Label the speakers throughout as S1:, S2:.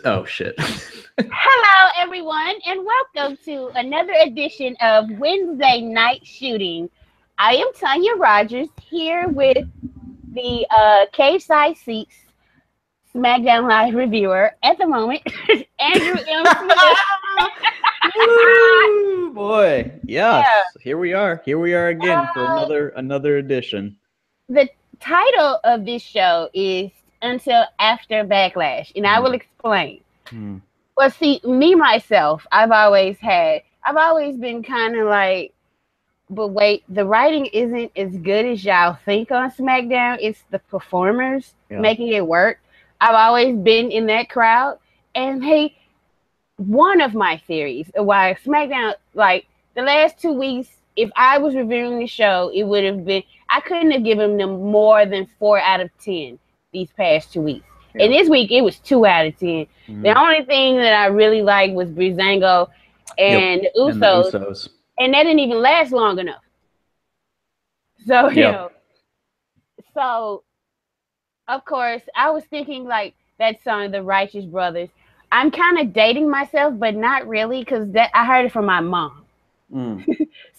S1: Oh, shit.
S2: Hello, everyone, and welcome to another edition of Wednesday Night Shooting. I am Tonya Rogers here with the Cage Side Seats SmackDown Live reviewer at the moment, Andrew M. Smith.
S1: Woo, boy. Yes. Yeah. Here we are. Here we are again for another edition.
S2: The title of this show is Until After Backlash, and I will explain. Well, see, me, myself, I've always been kind of like, but wait, the writing isn't as good as y'all think on SmackDown. It's the performers making it work. I've always been in that crowd. And hey, one of my theories of why SmackDown, like the last 2 weeks, if I was reviewing the show, it would have been, I couldn't have given them more than 4 out of 10 these past 2 weeks. And this week, it was 2 out of 10. The only thing that I really liked was Breezango and the Usos. And that didn't even last long enough. So, you know. So, of course, I was thinking like that song, The Righteous Brothers. I'm kind of dating myself, but not really, because I heard it from my mom. So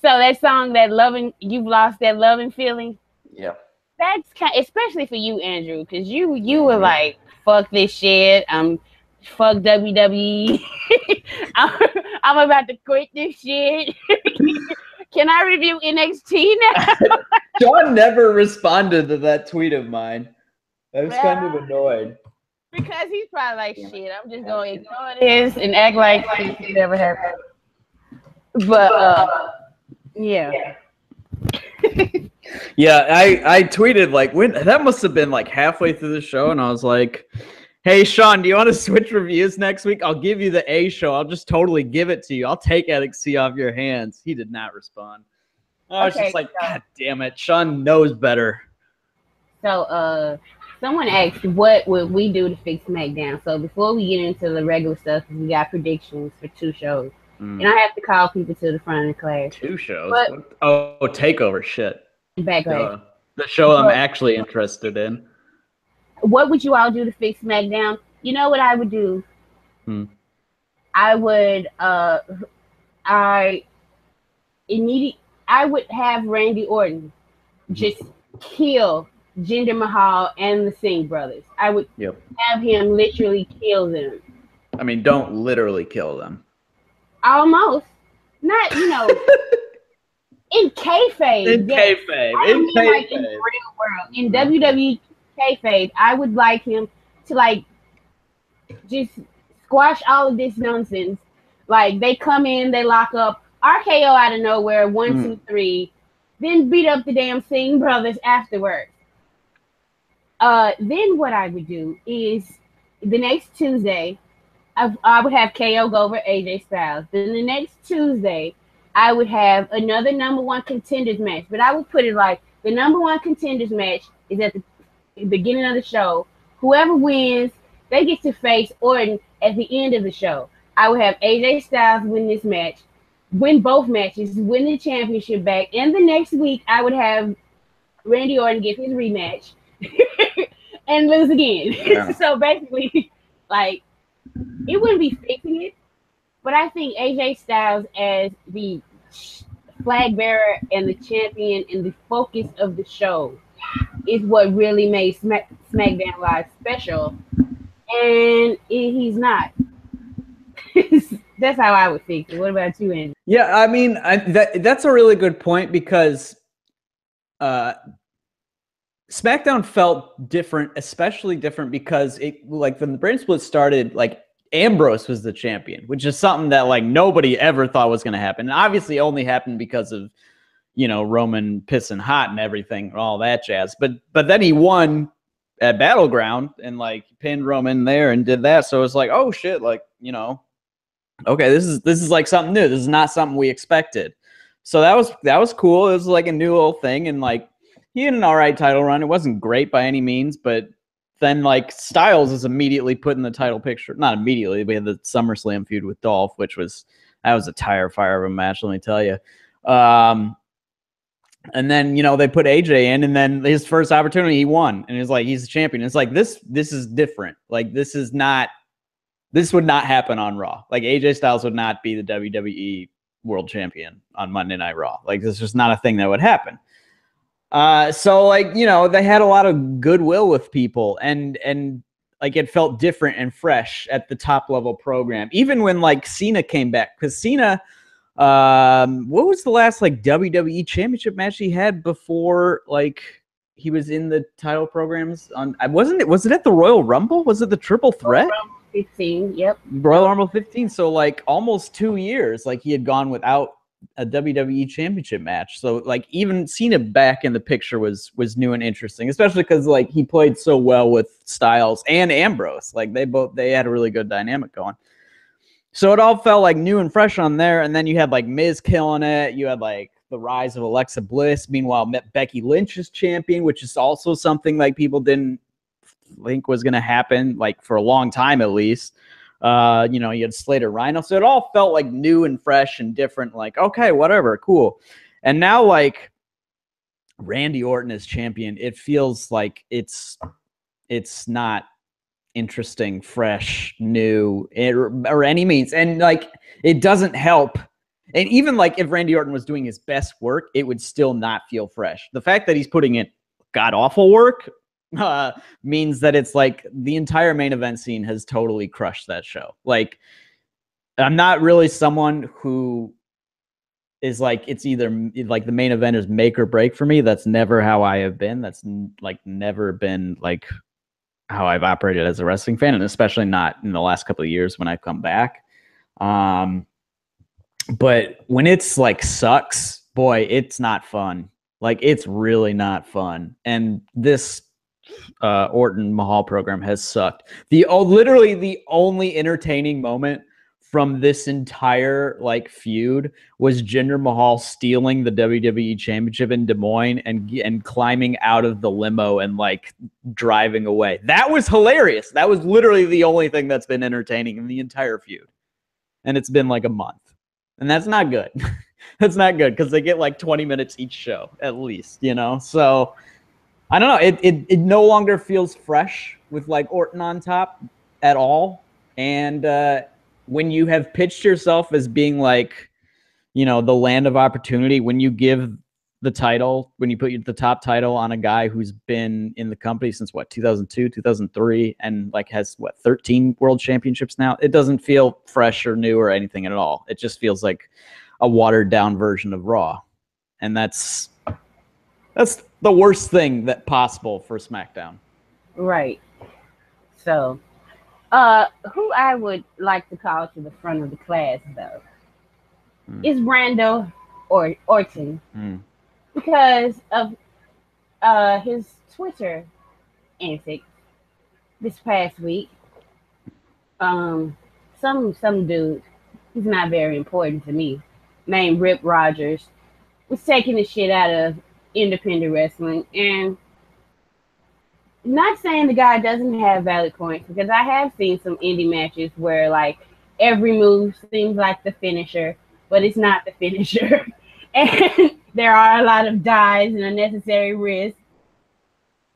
S2: that song, that loving, you've lost that loving feeling.
S1: Yeah.
S2: That's especially for you, Andrew, because you were like, fuck this shit. Fuck WWE. I'm about to quit this shit. Can I review NXT now?
S1: Sean never responded to that tweet of mine. I was kind of annoyed.
S2: Because he's probably like, shit, I'm just going to ignore this and act like it never happened. But, yeah.
S1: Yeah, I tweeted like that must have been like halfway through the show, and I was like, "Hey, Sean, do you want to switch reviews next week? I'll give you the A show. I'll just totally give it to you. I'll take NXT off your hands." He did not respond. I was just like, God damn it, Sean knows better.
S2: So, someone asked, what would we do to fix SmackDown? So before we get into the regular stuff, we got predictions for 2 shows. And I have to call people to the front of the class.
S1: 2 shows? Takeover shit.
S2: Backlash.
S1: The show I'm actually interested in.
S2: What would you all do to fix SmackDown? You know what I would do? I would I would have Randy Orton just kill Jinder Mahal and the Singh brothers. I would have him literally kill them.
S1: I mean, don't literally kill them.
S2: Almost. Not, in kayfabe.
S1: In kayfabe. In kayfabe.
S2: Like in the real world. In WWE kayfabe, I would like him to, like, just squash all of this nonsense. Like, they come in, they lock up, RKO out of nowhere, 1, 2, 3, then beat up the damn Singh brothers afterwards. Then what I would do is the next Tuesday, I would have KO go over AJ Styles. Then the next Tuesday, I would have another #1 contenders match. But I would put it like the #1 contenders match is at the beginning of the show. Whoever wins, they get to face Orton at the end of the show. I would have AJ Styles win this match, win both matches, win the championship back. And the next week, I would have Randy Orton get his rematch and lose again. Yeah. So basically, like, it wouldn't be fixing it, but I think AJ Styles as the flag bearer and the champion and the focus of the show is what really made SmackDown Live special, and he's not. That's how I would fix it. What about you, Andy?
S1: Yeah, I mean, that's a really good point because SmackDown felt different, especially different because it, like, when the brand split started, like, Ambrose was the champion, which is something that, like, nobody ever thought was going to happen. And obviously only happened because of, Roman pissing hot and everything, and all that jazz. But then he won at Battleground and, like, pinned Roman there and did that. So it's like, oh shit, like, okay, this is like something new. This is not something we expected. So that was cool. It was like a new little thing, and, like, he had an all right title run. It wasn't great by any means, but then, like, Styles is immediately put in the title picture. Not immediately. We had the SummerSlam feud with Dolph, that was a tire fire of a match, let me tell you. And then, they put AJ in, and then his first opportunity, he won. And it's like, he's the champion. It's like, this is different. Like, this is not This would not happen on Raw. Like AJ Styles would not be the WWE World Champion on Monday Night Raw. Like this is just not a thing that would happen. So like, you know, they had a lot of goodwill with people and like it felt different and fresh at the top level program. Even when like Cena came back, because Cena, what was the last like WWE championship match he had before like he was in the title programs on? Was it at the Royal Rumble? Was it the Triple Threat?
S2: Royal Rumble 15, yep.
S1: Royal Rumble 15. So like almost 2 years, like he had gone without a WWE championship match. So like even Cena back in the picture was new and interesting, especially because like he played so well with Styles and Ambrose. Like they had a really good dynamic going. So it all felt like new and fresh on there. And then you had like Miz killing it. You had like the rise of Alexa Bliss. Meanwhile, Becky Lynch is champion, which is also something like people didn't think was going to happen like for a long time at least. You know, you had Slater Rhino. So it all felt like new and fresh and different. Like, okay, whatever, cool. And now like Randy Orton is champion. It feels like it's not interesting, fresh, new, or any means. And like, it doesn't help. And even like if Randy Orton was doing his best work, it would still not feel fresh. The fact that he's putting in god-awful work means that it's like the entire main event scene has totally crushed that show. Like, I'm not really someone who is like, it's either like the main event is make or break for me. That's never how I have been. That's like never been like how I've operated as a wrestling fan, and especially not in the last couple of years when I've come back. But when it's like sucks, boy, it's not fun. Like it's really not fun. And this Orton Mahal program has sucked. Literally the only entertaining moment from this entire like feud was Jinder Mahal stealing the WWE Championship in Des Moines and climbing out of the limo and like driving away. That was hilarious. That was literally the only thing that's been entertaining in the entire feud. And it's been like a month. And that's not good. That's not good because they get like 20 minutes each show at least, you know? So I don't know. It no longer feels fresh with like Orton on top at all. And when you have pitched yourself as being like, you know, the land of opportunity, when you give the title, when you put the top title on a guy who's been in the company since what, 2002, 2003, and like has what, 13 world championships now, it doesn't feel fresh or new or anything at all. It just feels like a watered down version of Raw. And that's the worst thing that possible for SmackDown. Right.
S2: So, who I would like to call to the front of the class, though, is Brando Orton. Because of his Twitter antics this past week. Some dude, he's not very important to me, named Rip Rogers, was taking the shit out of independent wrestling. And not saying the guy doesn't have valid points, because I have seen some indie matches where like every move seems like the finisher, but it's not the finisher. And there are a lot of dives and unnecessary risks.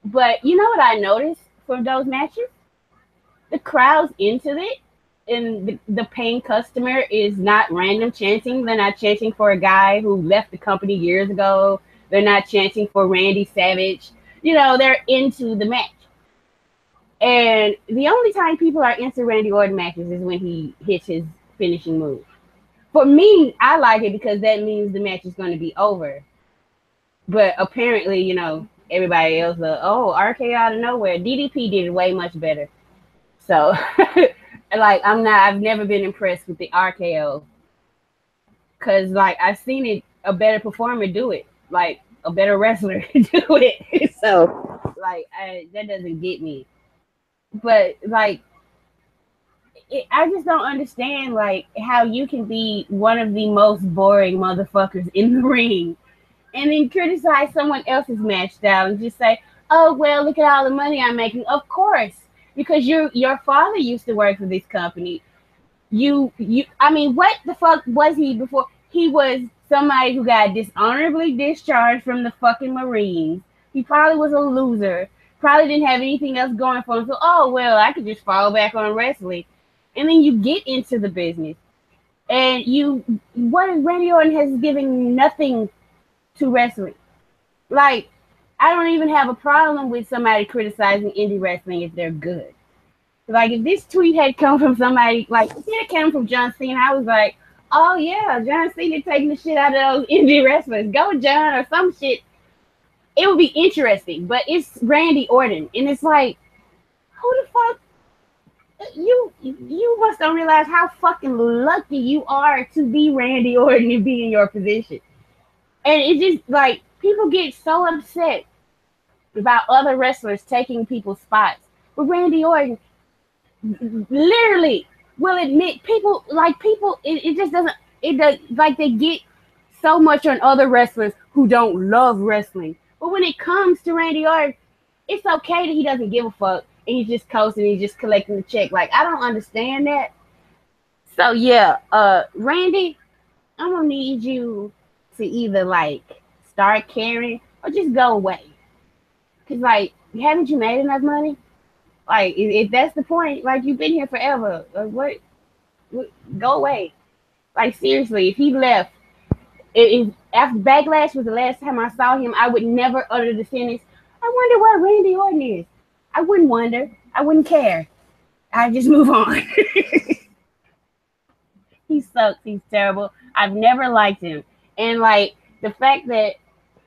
S2: But you know what I noticed from those matches? The crowd's into it, and the paying customer is not random chanting. They're not chanting for a guy who left the company years ago. They're not chanting for Randy Savage. You know, they're into the match. And the only time people are into Randy Orton matches is when he hits his finishing move. For me, I like it because that means the match is going to be over. But apparently, you know, everybody else, RKO out of nowhere. DDP did it way much better. So, like, I've never been impressed with the RKO. Because, like, I've seen a better performer do it. Like, a better wrestler do it. So, like, that doesn't get me. But, like, I just don't understand, like, how you can be one of the most boring motherfuckers in the ring and then criticize someone else's match style and just say, oh, well, look at all the money I'm making. Of course, because your father used to work for this company. I mean, what the fuck was he before? He was somebody who got dishonorably discharged from the fucking Marines. He probably was a loser. Probably didn't have anything else going for him. So, oh, well, I could just fall back on wrestling. and then you get into the business, and Randy Orton has given nothing to wrestling. Like, I don't even have a problem with somebody criticizing indie wrestling if they're good. Like, if this tweet had come from somebody, like, if it came from John Cena, I was like, oh yeah, John Cena taking the shit out of those indie wrestlers. Go John or some shit. It would be interesting, but it's Randy Orton, and it's like, who the fuck? You must don't realize how fucking lucky you are to be Randy Orton and be in your position. And it just, like, people get so upset about other wrestlers taking people's spots. But Randy Orton literally will admit it just doesn't, it does, like, they get so much on other wrestlers who don't love wrestling. But when it comes to Randy Orton, it's okay that he doesn't give a fuck and he's just coasting, he's just collecting the check. Like, I don't understand that. So yeah, Randy, I'm gonna need you to either, like, start caring or just go away. Cause, like, haven't you made enough money? Like, if that's the point, like, you've been here forever. Like, what? Go away. Like, seriously, if he left, if after Backlash was the last time I saw him, I would never utter the sentence, I wonder where Randy Orton is. I wouldn't wonder. I wouldn't care. I'd just move on. He sucks. He's terrible. I've never liked him. And, like, the fact that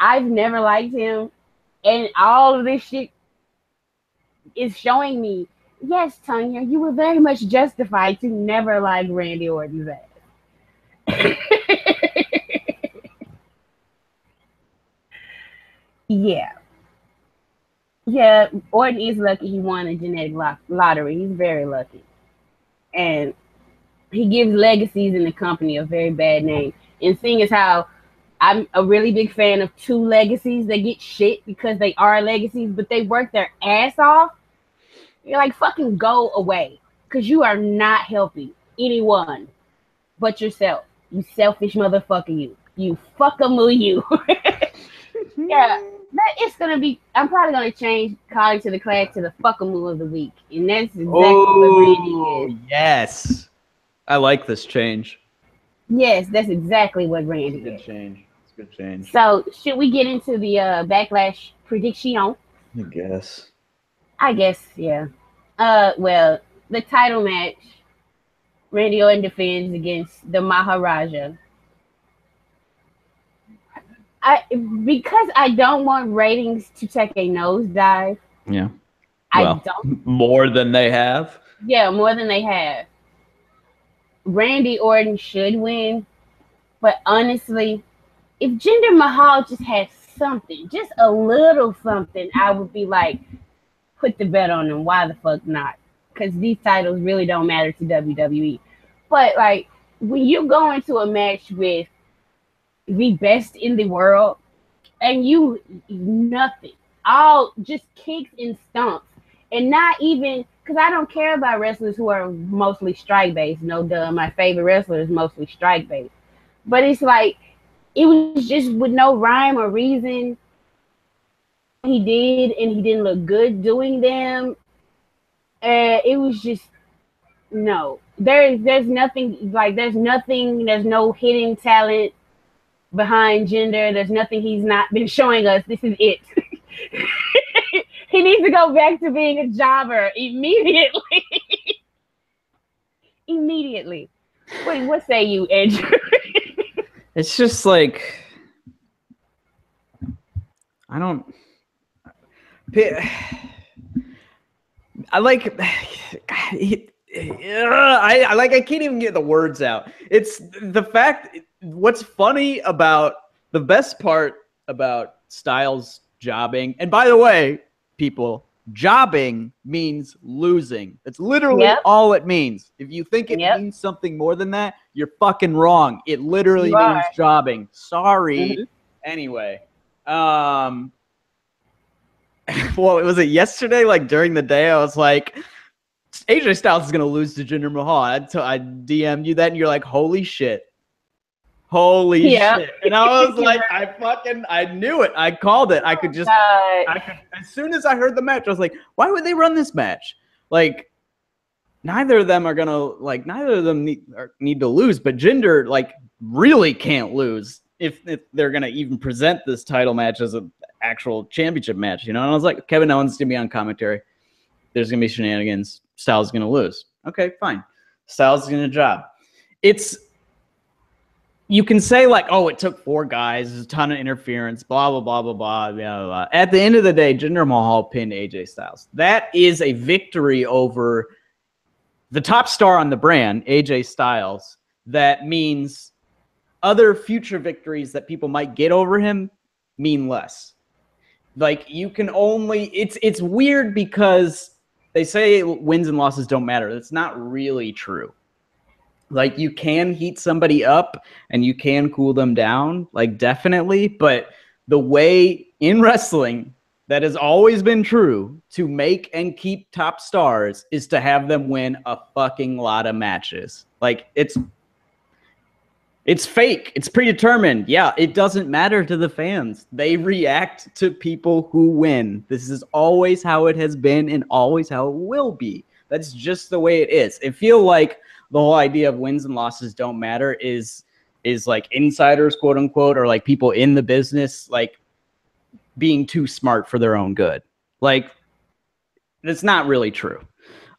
S2: I've never liked him and all of this shit is showing me, yes, Tonya, you were very much justified to never like Randy Orton's ass. Yeah. Yeah, Orton is lucky he won a genetic lottery. He's very lucky. And he gives legacies in the company a very bad name. And seeing as how I'm a really big fan of two legacies that get shit because they are legacies, but they work their ass off, you're like, fucking go away. Because you are not helping anyone but yourself. You selfish motherfucker, you. You fuckamoo, you. Yeah. It's gonna be. I'm probably gonna change calling to the class to the fuckamoo of the week, and that's exactly what Randy is.
S1: Yes, I like this change.
S2: Yes, that's exactly what Randy is.
S1: Good change. It's a good change.
S2: So, should we get into the Backlash prediction? I guess, yeah. Well, the title match, Randy Orton defends against the Maharaja. Because I don't want ratings to take a nosedive.
S1: Yeah.
S2: Well, I don't.
S1: More than they have?
S2: Yeah, more than they have. Randy Orton should win. But honestly, if Jinder Mahal just had something, just a little something, I would be like, put the bet on him. Why the fuck not? Because these titles really don't matter to WWE. But, like, when you go into a match with the best in the world, and you nothing, all just kicks and stomps, and not even, because I don't care about wrestlers who are mostly strike based. No duh, my favorite wrestler is mostly strike based, but it's like it was just with no rhyme or reason he did, and he didn't look good doing them. It was just no. There's nothing, like, there's no hidden talent behind Jinder. There's nothing he's not been showing us. This is it. He needs to go back to being a jobber immediately. Immediately. What say you, Andrew?
S1: It's just like, I don't. I like. I can't even get the words out. It's the fact. What's funny about the best part about Styles jobbing, and by the way, people, jobbing means losing. That's literally all it means. If you think it means something more than that, you're fucking wrong. It literally means jobbing. Sorry. Anyway, well, was it yesterday? Like, during the day, I was like, AJ Styles is gonna lose to Jinder Mahal. I DM'd you that, and you're like, holy shit. Holy shit. And I was like, I knew it. I called it. I could, as soon as I heard the match, I was like, why would they run this match? Like, neither of them are gonna like neither of them need to lose, but Jinder like really can't lose if they're gonna even present this title match as an actual championship match, you know. And I was like, Kevin Owens is gonna be on commentary. There's gonna be shenanigans. Styles is gonna lose. Okay, fine. Styles is gonna job. You can say like, oh, it took 4 guys, there's a ton of interference, blah, blah, blah, blah, blah, blah, blah. At the end of the day, Jinder Mahal pinned AJ Styles. That is a victory over the top star on the brand, AJ Styles. That means other future victories that people might get over him mean less. Like, you can only, it's weird because they say wins and losses don't matter. That's not really true. Like, you can heat somebody up and you can cool them down, like, definitely. But the way in wrestling that has always been true to make and keep top stars is to have them win a fucking lot of matches. Like, it's fake. It's predetermined. Yeah, it doesn't matter to the fans. They react to people who win. This is always how it has been and always how it will be. That's just the way it is. I feel like the whole idea of wins and losses don't matter is like insiders, quote unquote, or like people in the business, like being too smart for their own good. Like, that's not really true.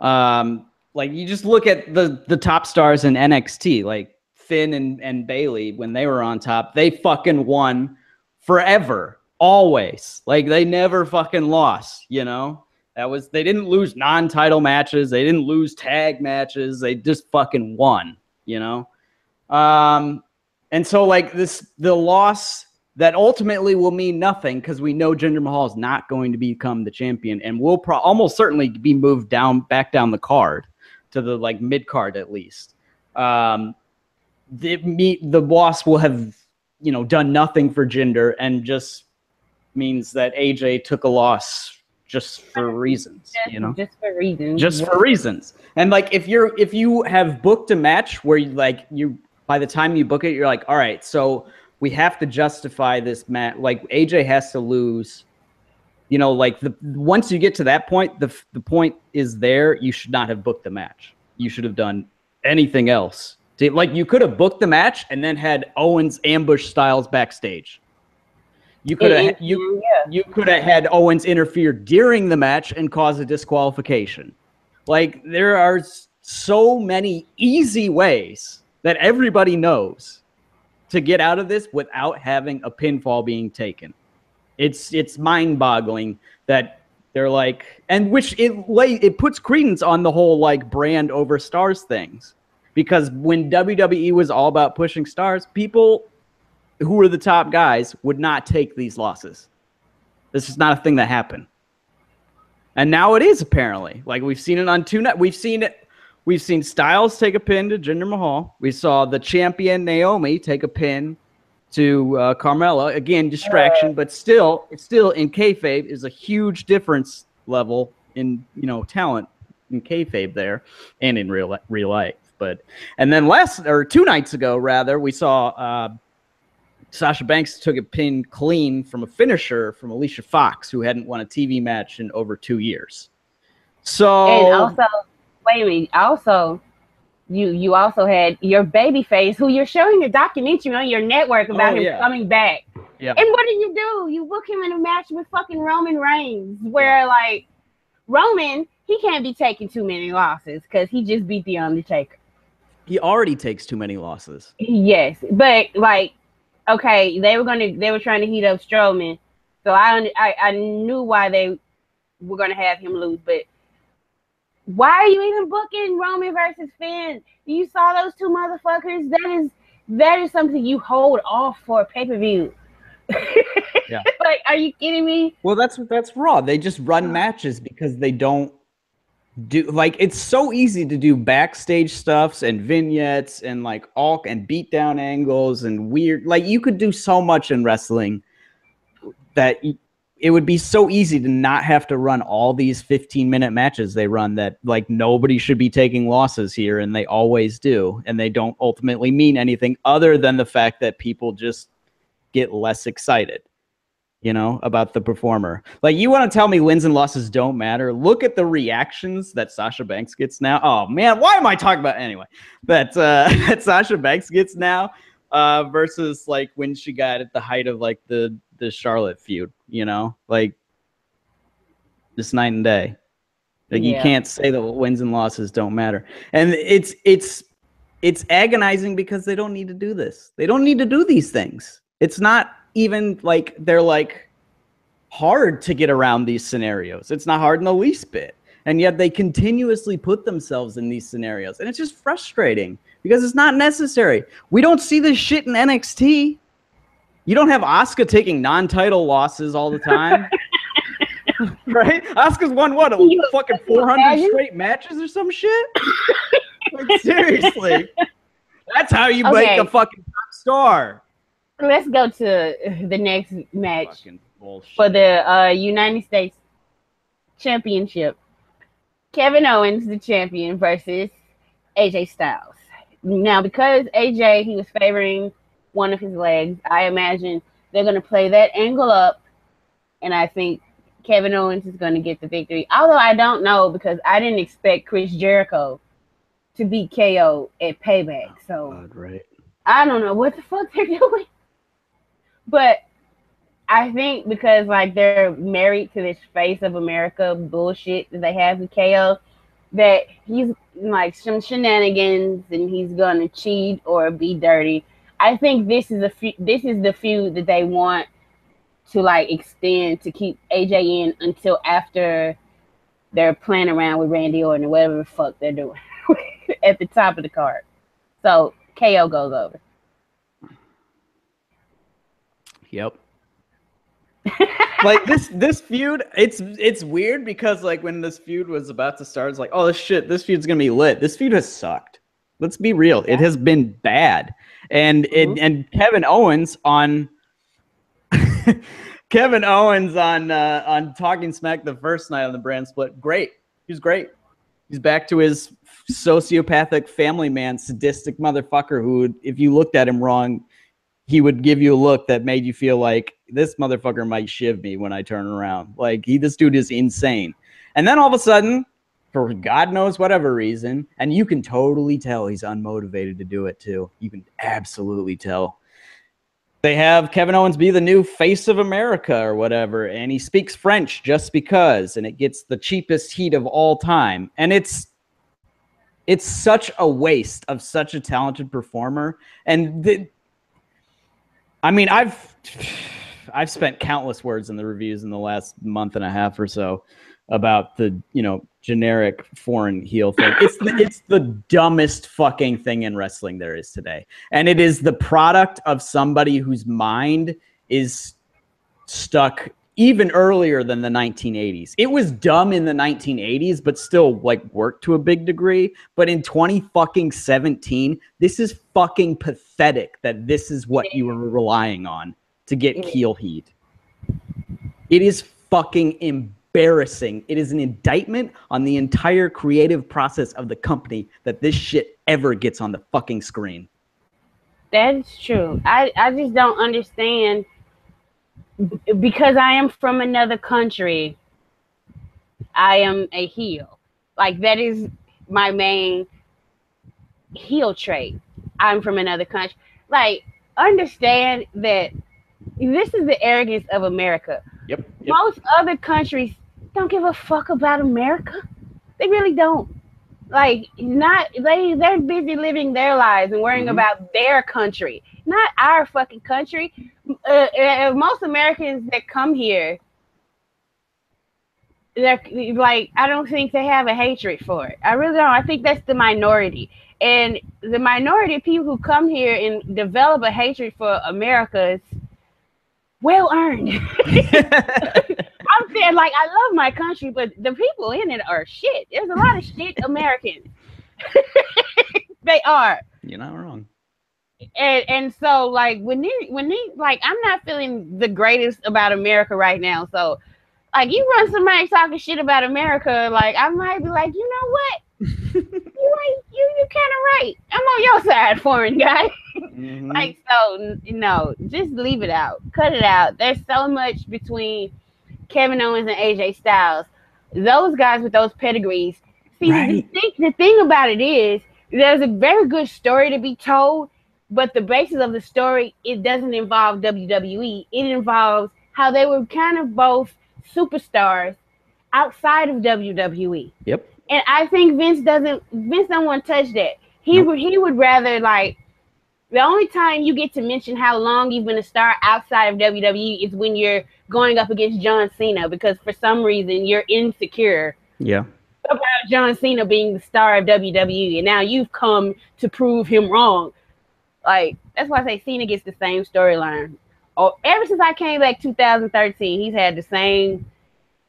S1: Like, you just look at the top stars in NXT, like Finn and Bayley, when they were on top, they fucking won forever, always. Like, they never fucking lost, you know? They didn't lose non-title matches. They didn't lose tag matches. They just fucking won, you know? And so, like, the loss that ultimately will mean nothing because we know Jinder Mahal is not going to become the champion and will almost certainly be moved back down the card to the, like, mid-card at least. The loss will have, you know, done nothing for Jinder and just means that AJ took a loss just for reasons, you know?
S2: Just for reasons.
S1: Just for reasons. And like, if you have booked a match where by the time you book it, you're like, all right, so we have to justify this match. Like, AJ has to lose, you know, like once you get to that point, the point is there. You should not have booked the match. You should have done anything else. Like, you could have booked the match and then had Owens ambush Styles backstage. You could have had Owens interfere during the match and cause a disqualification. Like, there are so many easy ways that everybody knows to get out of this without having a pinfall being taken. It's mind-boggling that they're like, and which it puts credence on the whole like brand over stars things, because when WWE was all about pushing stars, people who were the top guys would not take these losses. This is not a thing that happened. And now it is, apparently. Like, we've seen it on We've seen Styles take a pin to Jinder Mahal. We saw the champion Naomi take a pin to Carmella. Again, distraction, but it's still in kayfabe is a huge difference level in, you know, talent in kayfabe there and in real life. And then 2 nights ago, rather, we saw Sasha Banks took a pin clean from a finisher from Alicia Fox, who hadn't won a TV match in over 2 years. So,
S2: and also, wait a minute. Also, you also had your babyface, who you're showing a documentary on your network about him coming back. Yeah. And what do? You book him in a match with fucking Roman Reigns, where like Roman, he can't be taking too many losses because he just beat The Undertaker.
S1: He already takes too many losses.
S2: Yes, but like, okay, they were trying to heat up Strowman, so I knew why they were gonna have him lose. But why are you even booking Roman versus Finn? You saw those two motherfuckers. That is something you hold off for a pay-per-view. Yeah. Like, are you kidding me?
S1: Well, that's Raw. They just run matches because they don't do, like, it's so easy to do backstage stuffs and vignettes and like and beatdown angles and weird, like, you could do so much in wrestling that it would be so easy to not have to run all these 15-minute matches they run that, like, nobody should be taking losses here, and they always do, and they don't ultimately mean anything other than the fact that people just get less excited. about the performer. Like, you want to tell me wins and losses don't matter? Look at the reactions that Sasha Banks gets now. Oh man, why am I talking about anyway? That Sasha Banks gets now versus like when she got at the height of like the Charlotte feud, like just night and day. Like, you can't say that wins and losses don't matter. And it's agonizing because they don't need to do this. They don't need to do these things. It's not even like they're like hard to get around these scenarios. It's not hard in the least bit. And yet they continuously put themselves in these scenarios. And it's just frustrating because it's not necessary. We don't see this shit in NXT. You don't have Asuka taking non-title losses all the time. Right? Asuka's won what? Fucking 400 straight matches or some shit? Like, seriously. That's how you make a fucking top star.
S2: Let's go to the next match for the United States Championship. Kevin Owens, the champion, versus AJ Styles. Now, because AJ, he was favoring one of his legs, I imagine they're going to play that angle up, and I think Kevin Owens is going to get the victory. Although I don't know, because I didn't expect Chris Jericho to beat KO at Payback. So
S1: God, right.
S2: I don't know what the fuck they're doing. But I think because like they're married to this face of America bullshit that they have with KO, that he's like some shenanigans and he's gonna cheat or be dirty. I think this is the feud that they want to like extend to keep AJ in until after they're playing around with Randy Orton or whatever the fuck they're doing at the top of the card. So KO goes over.
S1: Yep. Like this feud, it's weird because like when this feud was about to start, it's like, oh this feud's gonna be lit. This feud has sucked. Let's be real. Yeah. It has been bad. And and Kevin Owens on on Talking Smack the first night on the brand split. Great. He's great. He's back to his sociopathic family man, sadistic motherfucker who, if you looked at him wrong, he would give you a look that made you feel like this motherfucker might shiv me when I turn around. Like, this dude is insane. And then all of a sudden, for God knows whatever reason, and you can totally tell he's unmotivated to do it too. You can absolutely tell. They have Kevin Owens be the new face of America or whatever, and he speaks French just because, and it gets the cheapest heat of all time. And it's such a waste of such a talented performer. And I mean, I've spent countless words in the reviews in the last month and a half or so about the, generic foreign heel thing. It's the dumbest fucking thing in wrestling there is today. And it is the product of somebody whose mind is stuck even earlier than the 1980s. It was dumb in the 1980s, but still like worked to a big degree. But in 2017, this is fucking pathetic that this is what you were relying on to get heel heat. It is fucking embarrassing. It is an indictment on the entire creative process of the company that this shit ever gets on the fucking screen.
S2: That's true. I just don't understand. Because I am from another country, I am a heel. Like, that is my main heel trait. I'm from another country. Like, understand that this is the arrogance of America.
S1: Yep.
S2: Most other countries don't give a fuck about America. They really don't. Like, they're busy living their lives and worrying about their country, not our fucking country. Most Americans that come here, they're like, I don't think they have a hatred for it. I really don't. I think that's the minority. And the minority of people who come here and develop a hatred for America is well earned. I'm saying, like, I love my country, but the people in it are shit. There's a lot of shit Americans. They are.
S1: You're not wrong.
S2: And so, like, when they like, I'm not feeling the greatest about America right now. So, like, you run somebody talking shit about America, like, I might be like, you know what? You're kind of right. I'm on your side, foreign guy. Like, so, just leave it out. Cut it out. There's so much between Kevin Owens and AJ Styles. Those guys with those pedigrees. See, the thing about it is, there's a very good story to be told, but the basis of the story, it doesn't involve WWE. It involves how they were kind of both superstars outside of WWE.
S1: Yep.
S2: And I think Vince don't want to touch that. He would rather, like, the only time you get to mention how long you've been a star outside of WWE is when you're going up against John Cena, because for some reason you're insecure.
S1: Yeah.
S2: About John Cena being the star of WWE, and now you've come to prove him wrong. Like, that's why I say Cena gets the same storyline. Oh, ever since I came back 2013, he's had the same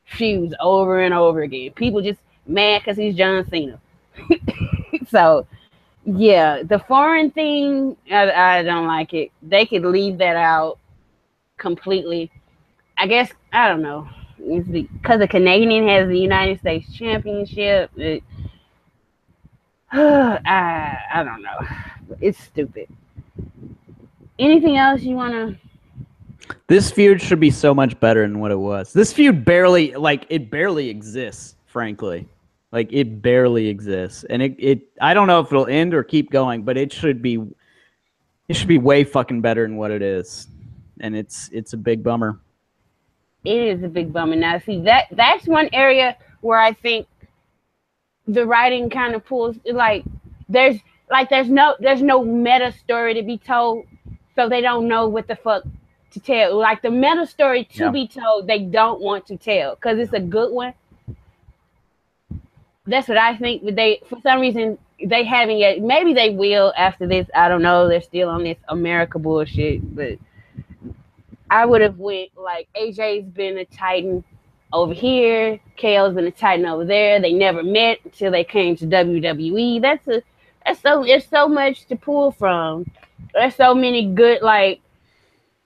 S2: feuds over and over again. People just mad because he's John Cena. So, yeah, the foreign thing, I don't like it. They could leave that out completely. I guess, I don't know. It's because the Canadian has the United States Championship. I don't know. It's stupid. Anything else you want to...
S1: This feud should be so much better than what it was. This feud barely exists, frankly. Like, it barely exists. And I don't know if it'll end or keep going, but it should be way fucking better than what it is. And it's a big bummer.
S2: It is a big bummer. Now, see, that's one area where I think the writing kind of pulls, there's no meta story to be told, so they don't know what the fuck to tell. Like, the meta story to be told, they don't want to tell because it's a good one. That's what I think. But for some reason, they haven't yet. Maybe they will after this. I don't know. They're still on this America bullshit. But I would have went like AJ's been a Titan over here. KO's been a Titan over there. They never met until they came to WWE. There's so much to pull from. There's so many good, like,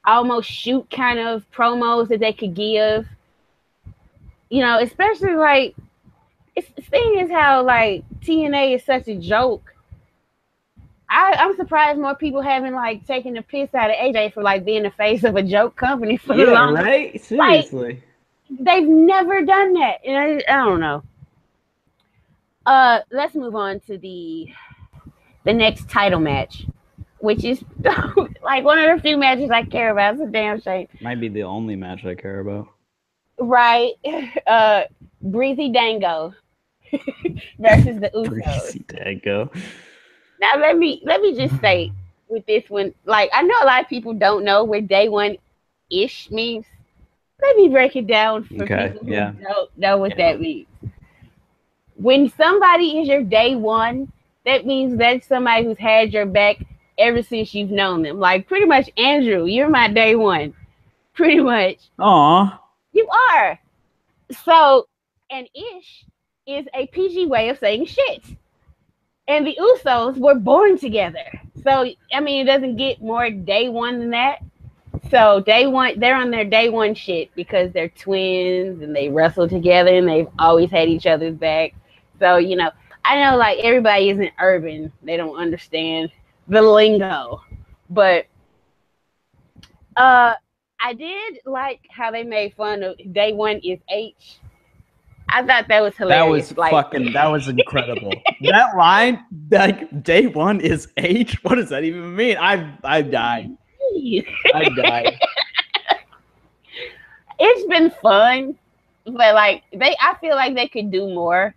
S2: almost shoot kind of promos that they could give. Especially like, the thing is how, like, TNA is such a joke. I'm surprised more people haven't, like, taken the piss out of AJ for, like, being the face of a joke company for the longest.
S1: Right? Seriously.
S2: Like, they've never done that. And I don't know. Let's move on to the next title match, which is, like, one of the few matches I care about. It's a damn shame.
S1: Might be the only match I care about.
S2: Right. Breezy Dango versus the Usos.
S1: Breezy Dango.
S2: Now let me just say with this one, like, I know a lot of people don't know what day one-ish means. Let me break it down for people who don't know what that means. When somebody is your day one, that means that's somebody who's had your back ever since you've known them. Like, pretty much, Andrew, you're my day one. Pretty much.
S1: Aw.
S2: You are. So, and ish is a PG way of saying shit. And the Usos were born together. So, I mean, it doesn't get more day one than that. So, day one, they're on their day one shit because they're twins and they wrestle together and they've always had each other's back. So, I know, like, everybody isn't urban. They don't understand the lingo. But I did like how they made fun of day one is H. I thought that was hilarious.
S1: That was incredible. That line, like, day one is H? What does that even mean? I died. I died.
S2: It's been fun, but, like, I feel like they could do more.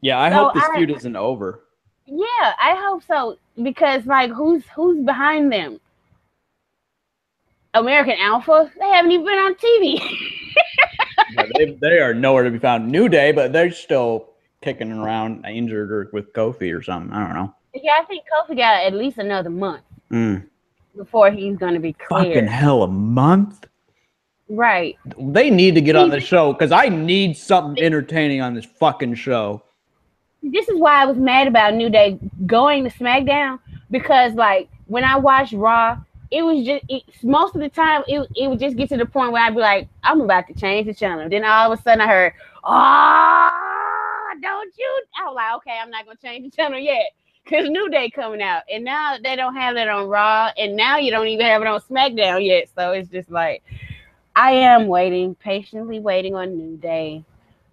S1: Yeah, I hope this feud isn't over.
S2: Yeah, I hope so, because, like, who's behind them? American Alpha? They haven't even been on TV.
S1: Yeah, they are nowhere to be found. New Day, but they're still kicking around injured or with Kofi or something. I don't know.
S2: Yeah, I think Kofi got at least another month before he's going to be clear.
S1: Fucking hell, a month?
S2: Right.
S1: They need to get on the show because I need something entertaining on this fucking show.
S2: This is why I was mad about New Day going to SmackDown, because, like, when I watched Raw, it was just most of the time it would just get to the point where I'd be like, I'm about to change the channel. Then all of a sudden I heard, don't you? I was like, okay, I'm not gonna change the channel yet. because New Day coming out, and now they don't have that on Raw, and now you don't even have it on SmackDown yet. So it's just like, I am waiting, patiently waiting on New Day,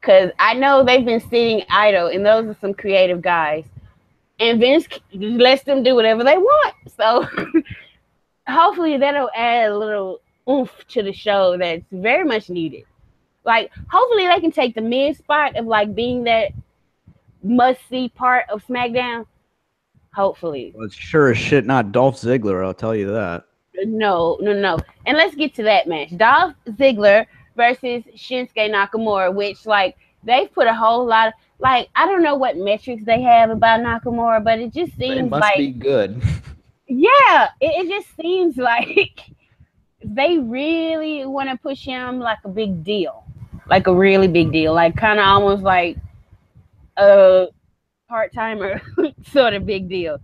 S2: because I know they've been sitting idle, and those are some creative guys, and Vince lets them do whatever they want. So hopefully that'll add a little oomph to the show that's very much needed. Like, hopefully they can take the mid spot of like being that must-see part of SmackDown. Hopefully.
S1: Well, it's sure as shit not Dolph Ziggler, I'll tell you that.
S2: No. And let's get to that match. Dolph Ziggler versus Shinsuke Nakamura, which, like, they've put a whole lot of, like, I don't know what metrics they have about Nakamura, but it just seems
S1: it must
S2: like
S1: be good.
S2: Yeah, it just seems like they really want to push him like a big deal. Like a really big deal. Like kind of almost like a part-timer sort of big deal.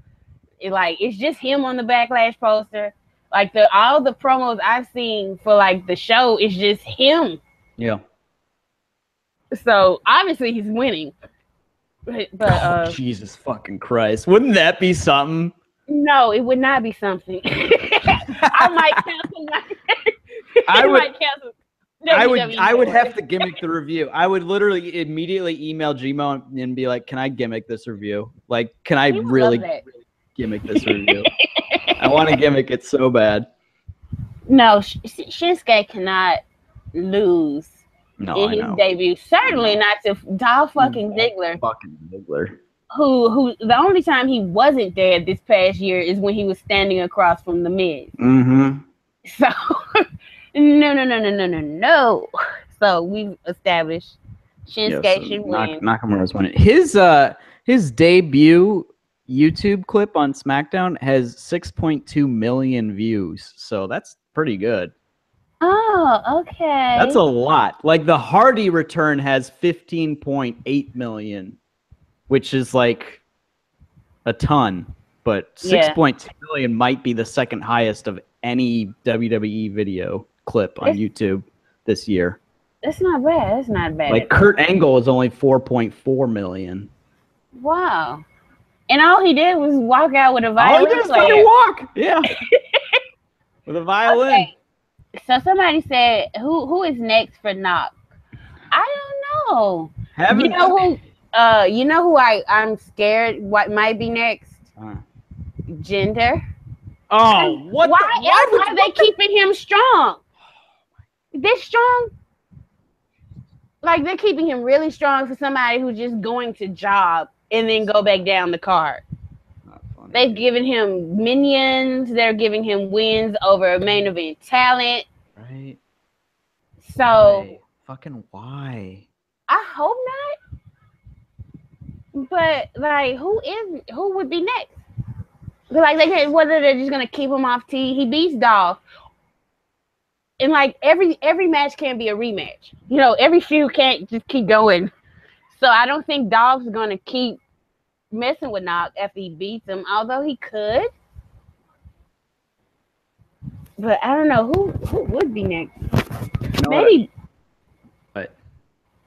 S2: It's just him on the Backlash poster. Like all the promos I've seen for like the show is just him.
S1: Yeah.
S2: So obviously he's winning. But
S1: Jesus fucking Christ. Wouldn't that be something?
S2: No, it would not be something. I might cancel
S1: I would have to gimmick the review. I would literally immediately email Gmo and be like, "Can I gimmick this review? Like, can I really gimmick this review? I want to gimmick it so bad."
S2: No, Shinsuke cannot lose in his debut. Certainly not to Dolph fucking Ziggler.
S1: Fucking Ziggler.
S2: Who the only time he wasn't there this past year is when he was standing across from the Miz.
S1: Mm-hmm.
S2: So no. So we've established Shinsuke should win.
S1: Nakamura's winning. His debut YouTube clip on SmackDown has 6.2 million views. So that's pretty good.
S2: Oh, okay.
S1: That's a lot. Like the Hardy return has 15.8 million. Which is like a ton, but 6.2 million might be the second highest of any WWE video clip on YouTube this year.
S2: That's not bad. That's not bad.
S1: Like Kurt Angle is only 4.4 million.
S2: Wow. And all he did was walk out with a violin.
S1: All he did was fucking walk. Yeah. With a violin. Okay.
S2: So somebody said, who is next for Knock? I don't know. You know who? You know who I'm scared what might be next? Jinder.
S1: Oh, what?
S2: Why are they keeping him strong? This strong? Like they're keeping him really strong for somebody who's just going to job and then go back down the card. They've given him minions. They're giving him wins over main event talent.
S1: Right.
S2: So
S1: fucking why?
S2: I hope not. But like, who would be next? Like, whether they're just gonna keep him off T. He beats Dolph, and like every match can't be a rematch. You know, every feud can't just keep going. So I don't think Dolph's gonna keep messing with Knock after he beats him. Although he could, but I don't know who would be next. You know maybe.
S1: What?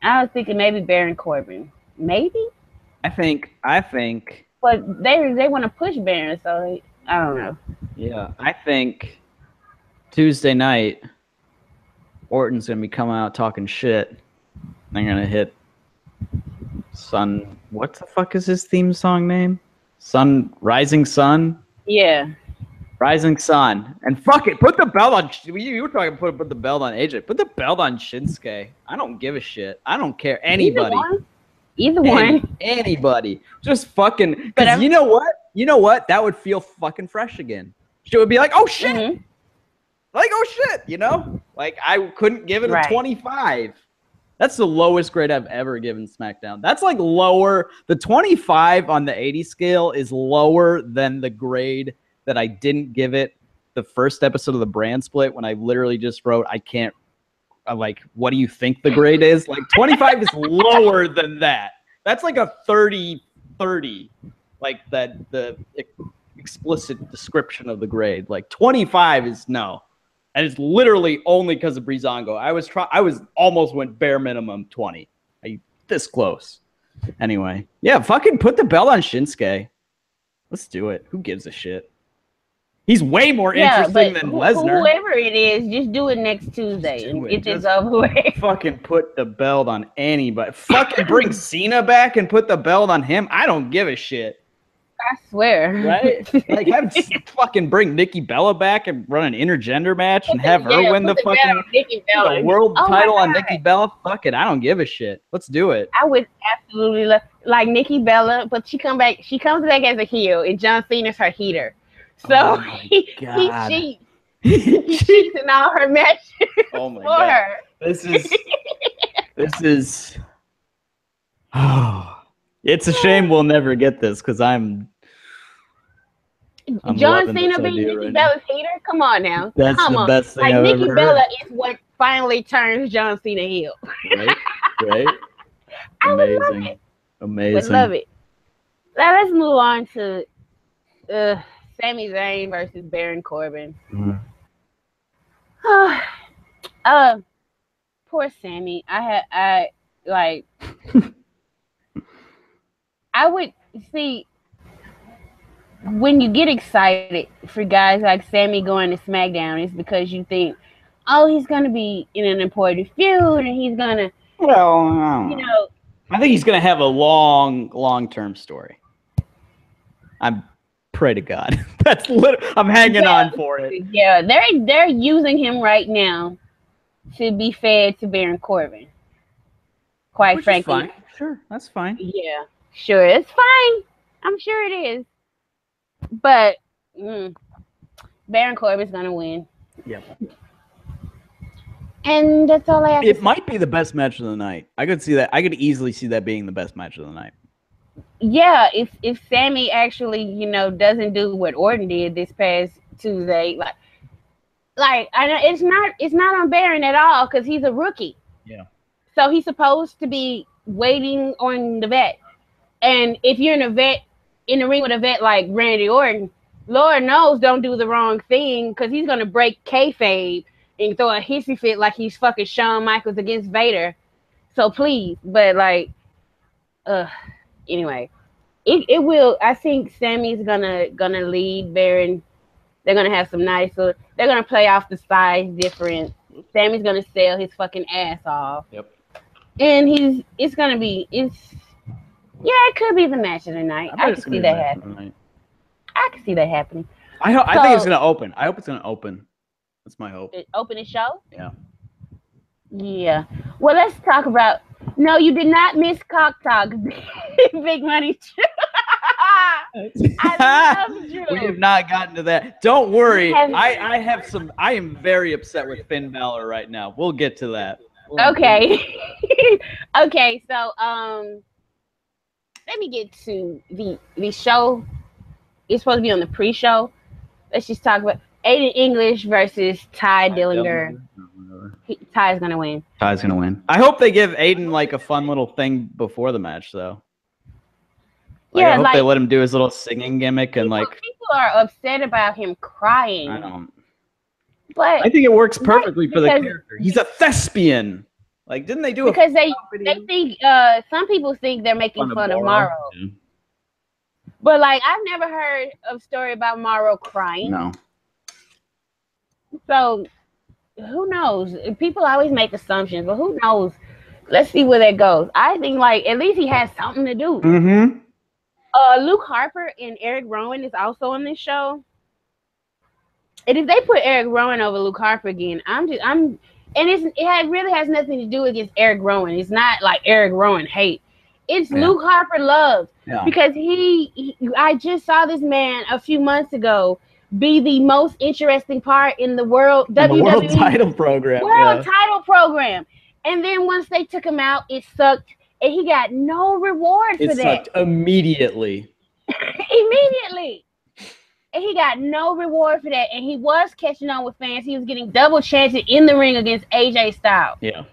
S2: I was thinking maybe Baron Corbin. Maybe.
S1: I think.
S2: But they want to push Baron, so I don't know.
S1: Yeah, I think Tuesday night, Orton's gonna be coming out talking shit. They're gonna hit Sun. What the fuck is his theme song name? Rising Sun.
S2: Yeah.
S1: Rising Sun. And fuck it, put the belt on. You were talking put the belt on AJ. Put the belt on Shinsuke. I don't give a shit. I don't care anybody.
S2: Either one.
S1: Anybody. Just fucking. Because you know what? You know what? That would feel fucking fresh again. She would be like, oh shit. Mm-hmm. Like, oh shit. You know? Like, I couldn't give it a 25. That's the lowest grade I've ever given SmackDown. That's like lower. The 25 on the 80 scale is lower than the grade that I didn't give it the first episode of the brand split when I literally just wrote, like, what do you think the grade is? Like, 25 is lower than that. That's like a 30-30, like that the explicit description of the grade. Like, 25 is no. And it's literally only because of Breezango. I was almost went bare minimum 20. This close. Anyway, yeah, fucking put the belt on Shinsuke. Let's do it. Who gives a shit? He's way more interesting than Lesnar.
S2: Whoever it is, just do it next Tuesday and get this over with.
S1: Fucking put the belt on anybody. Fucking bring Cena back and put the belt on him. I don't give a shit.
S2: I swear.
S1: Right? Like, have fucking bring Nikki Bella back and run an intergender match and have her win the fucking the world title on Nikki Bella. Fuck it. I don't give a shit. Let's do it.
S2: I would absolutely like Nikki Bella, but she comes back as a heel, and John Cena's her heater. So he cheats. He cheats in all her matches
S1: for her. This is. Oh, it's a shame we'll never get this because I'm
S2: John Cena being Nikki Bella's heater. Come on now.
S1: That's the best thing I've
S2: Nikki
S1: ever
S2: Bella
S1: heard.
S2: is what finally turns John Cena heel.
S1: Right. Amazing.
S2: Would love it. Now let's move on to Sami Zayn versus Baron Corbin. Poor Sami. I would see when you get excited for guys like Sami going to SmackDown, it's because you think, oh, he's gonna be in an important feud and he's gonna
S1: I think he's gonna have a long-term story. I pray to God. That's I'm hanging on for it.
S2: Yeah, they're using him right now to be fed to Baron Corbin. Quite frankly.
S1: Fine. Sure, that's fine.
S2: Yeah, sure, it's fine. I'm sure it is. But Baron Corbin's gonna win.
S1: Yep.
S2: And that's all I have.
S1: It might be the best match of the night. I could see that. I could easily see that being the best match of the night.
S2: Yeah, if Sami actually, doesn't do what Orton did this past Tuesday, like I know it's not on Baron at all because he's a rookie.
S1: Yeah.
S2: So he's supposed to be waiting on the vet. And if you're in the ring with a vet like Randy Orton, Lord knows don't do the wrong thing because he's gonna break kayfabe and throw a hissy fit like he's fucking Shawn Michaels against Vader. So please, but anyway, it will. I think Sami's gonna lead Baron. They're gonna have some they're gonna play off the size difference. Sami's gonna sell his fucking ass off.
S1: Yep.
S2: And it could be the match of the night. I can see that happening. I can see that happening.
S1: I think it's gonna open. I hope it's gonna open. That's my hope.
S2: Open the show?
S1: Yeah.
S2: Yeah. Well, let's talk about. No, you did not miss Cock Talk. Big Money Drew. I love Drew.
S1: We have not gotten to that. Don't worry. I am very upset with Finn Balor right now. We'll get to that.
S2: Okay. Okay, so let me get to the show. It's supposed to be on the pre-show. Let's just talk about Aiden English versus Ty Dillinger. Ty's gonna win.
S1: Ty's gonna win. I hope they give Aiden like a fun little thing before the match, though. I hope they let him do his little singing gimmick and
S2: people are upset about him crying.
S1: I don't.
S2: But
S1: I think it works perfectly for the character. He's a thespian. Didn't they do
S2: because they think some people think they're making fun of Morrow. Yeah. But I've never heard of a story about Morrow crying.
S1: No.
S2: So who knows? People always make assumptions, but who knows? Let's see where that goes. I think at least he has something to do.
S1: Mm-hmm.
S2: Luke Harper and Eric Rowan is also on this show. And if they put Eric Rowan over Luke Harper again, it really has nothing to do against Eric Rowan. It's not like Eric Rowan hate. It's Luke Harper love because I just saw this man a few months ago be the most interesting part in the world WWE
S1: World Title Program.
S2: World Title Program. And then once they took him out, it sucked. And he got no reward for that. It sucked
S1: immediately.
S2: Immediately. And he got no reward for that. And he was catching on with fans. He was getting double chances in the ring against AJ Styles.
S1: Yeah.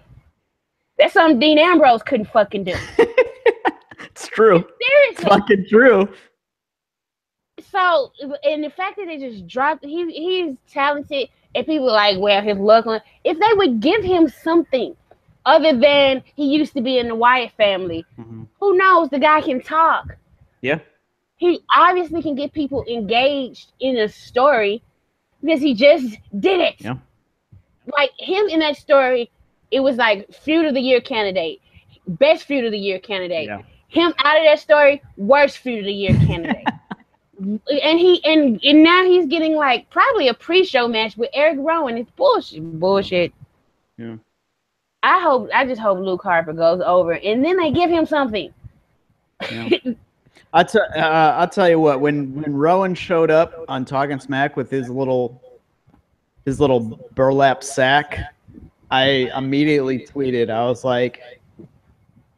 S2: That's something Dean Ambrose couldn't fucking do.
S1: It's true.
S2: Seriously.
S1: It's fucking true.
S2: So, and the fact that they just dropped, he's talented. And people are like, well, his luck. If they would give him something other than he used to be in the Wyatt family, who knows? The guy can talk.
S1: Yeah.
S2: he obviously can get people engaged in a story because he just did it.
S1: Yeah.
S2: Like him in that story, it was like feud of the year candidate, best feud of the year candidate.
S1: Yeah.
S2: Him out of that story, worst feud of the year candidate. And now he's getting like probably a pre-show match with Eric Rowan. It's bullshit.
S1: Yeah.
S2: I just hope Luke Harper goes over, and then they give him something.
S1: Yeah. I'll tell you what. When Rowan showed up on Talking Smack with his little burlap sack, I immediately tweeted. I was like,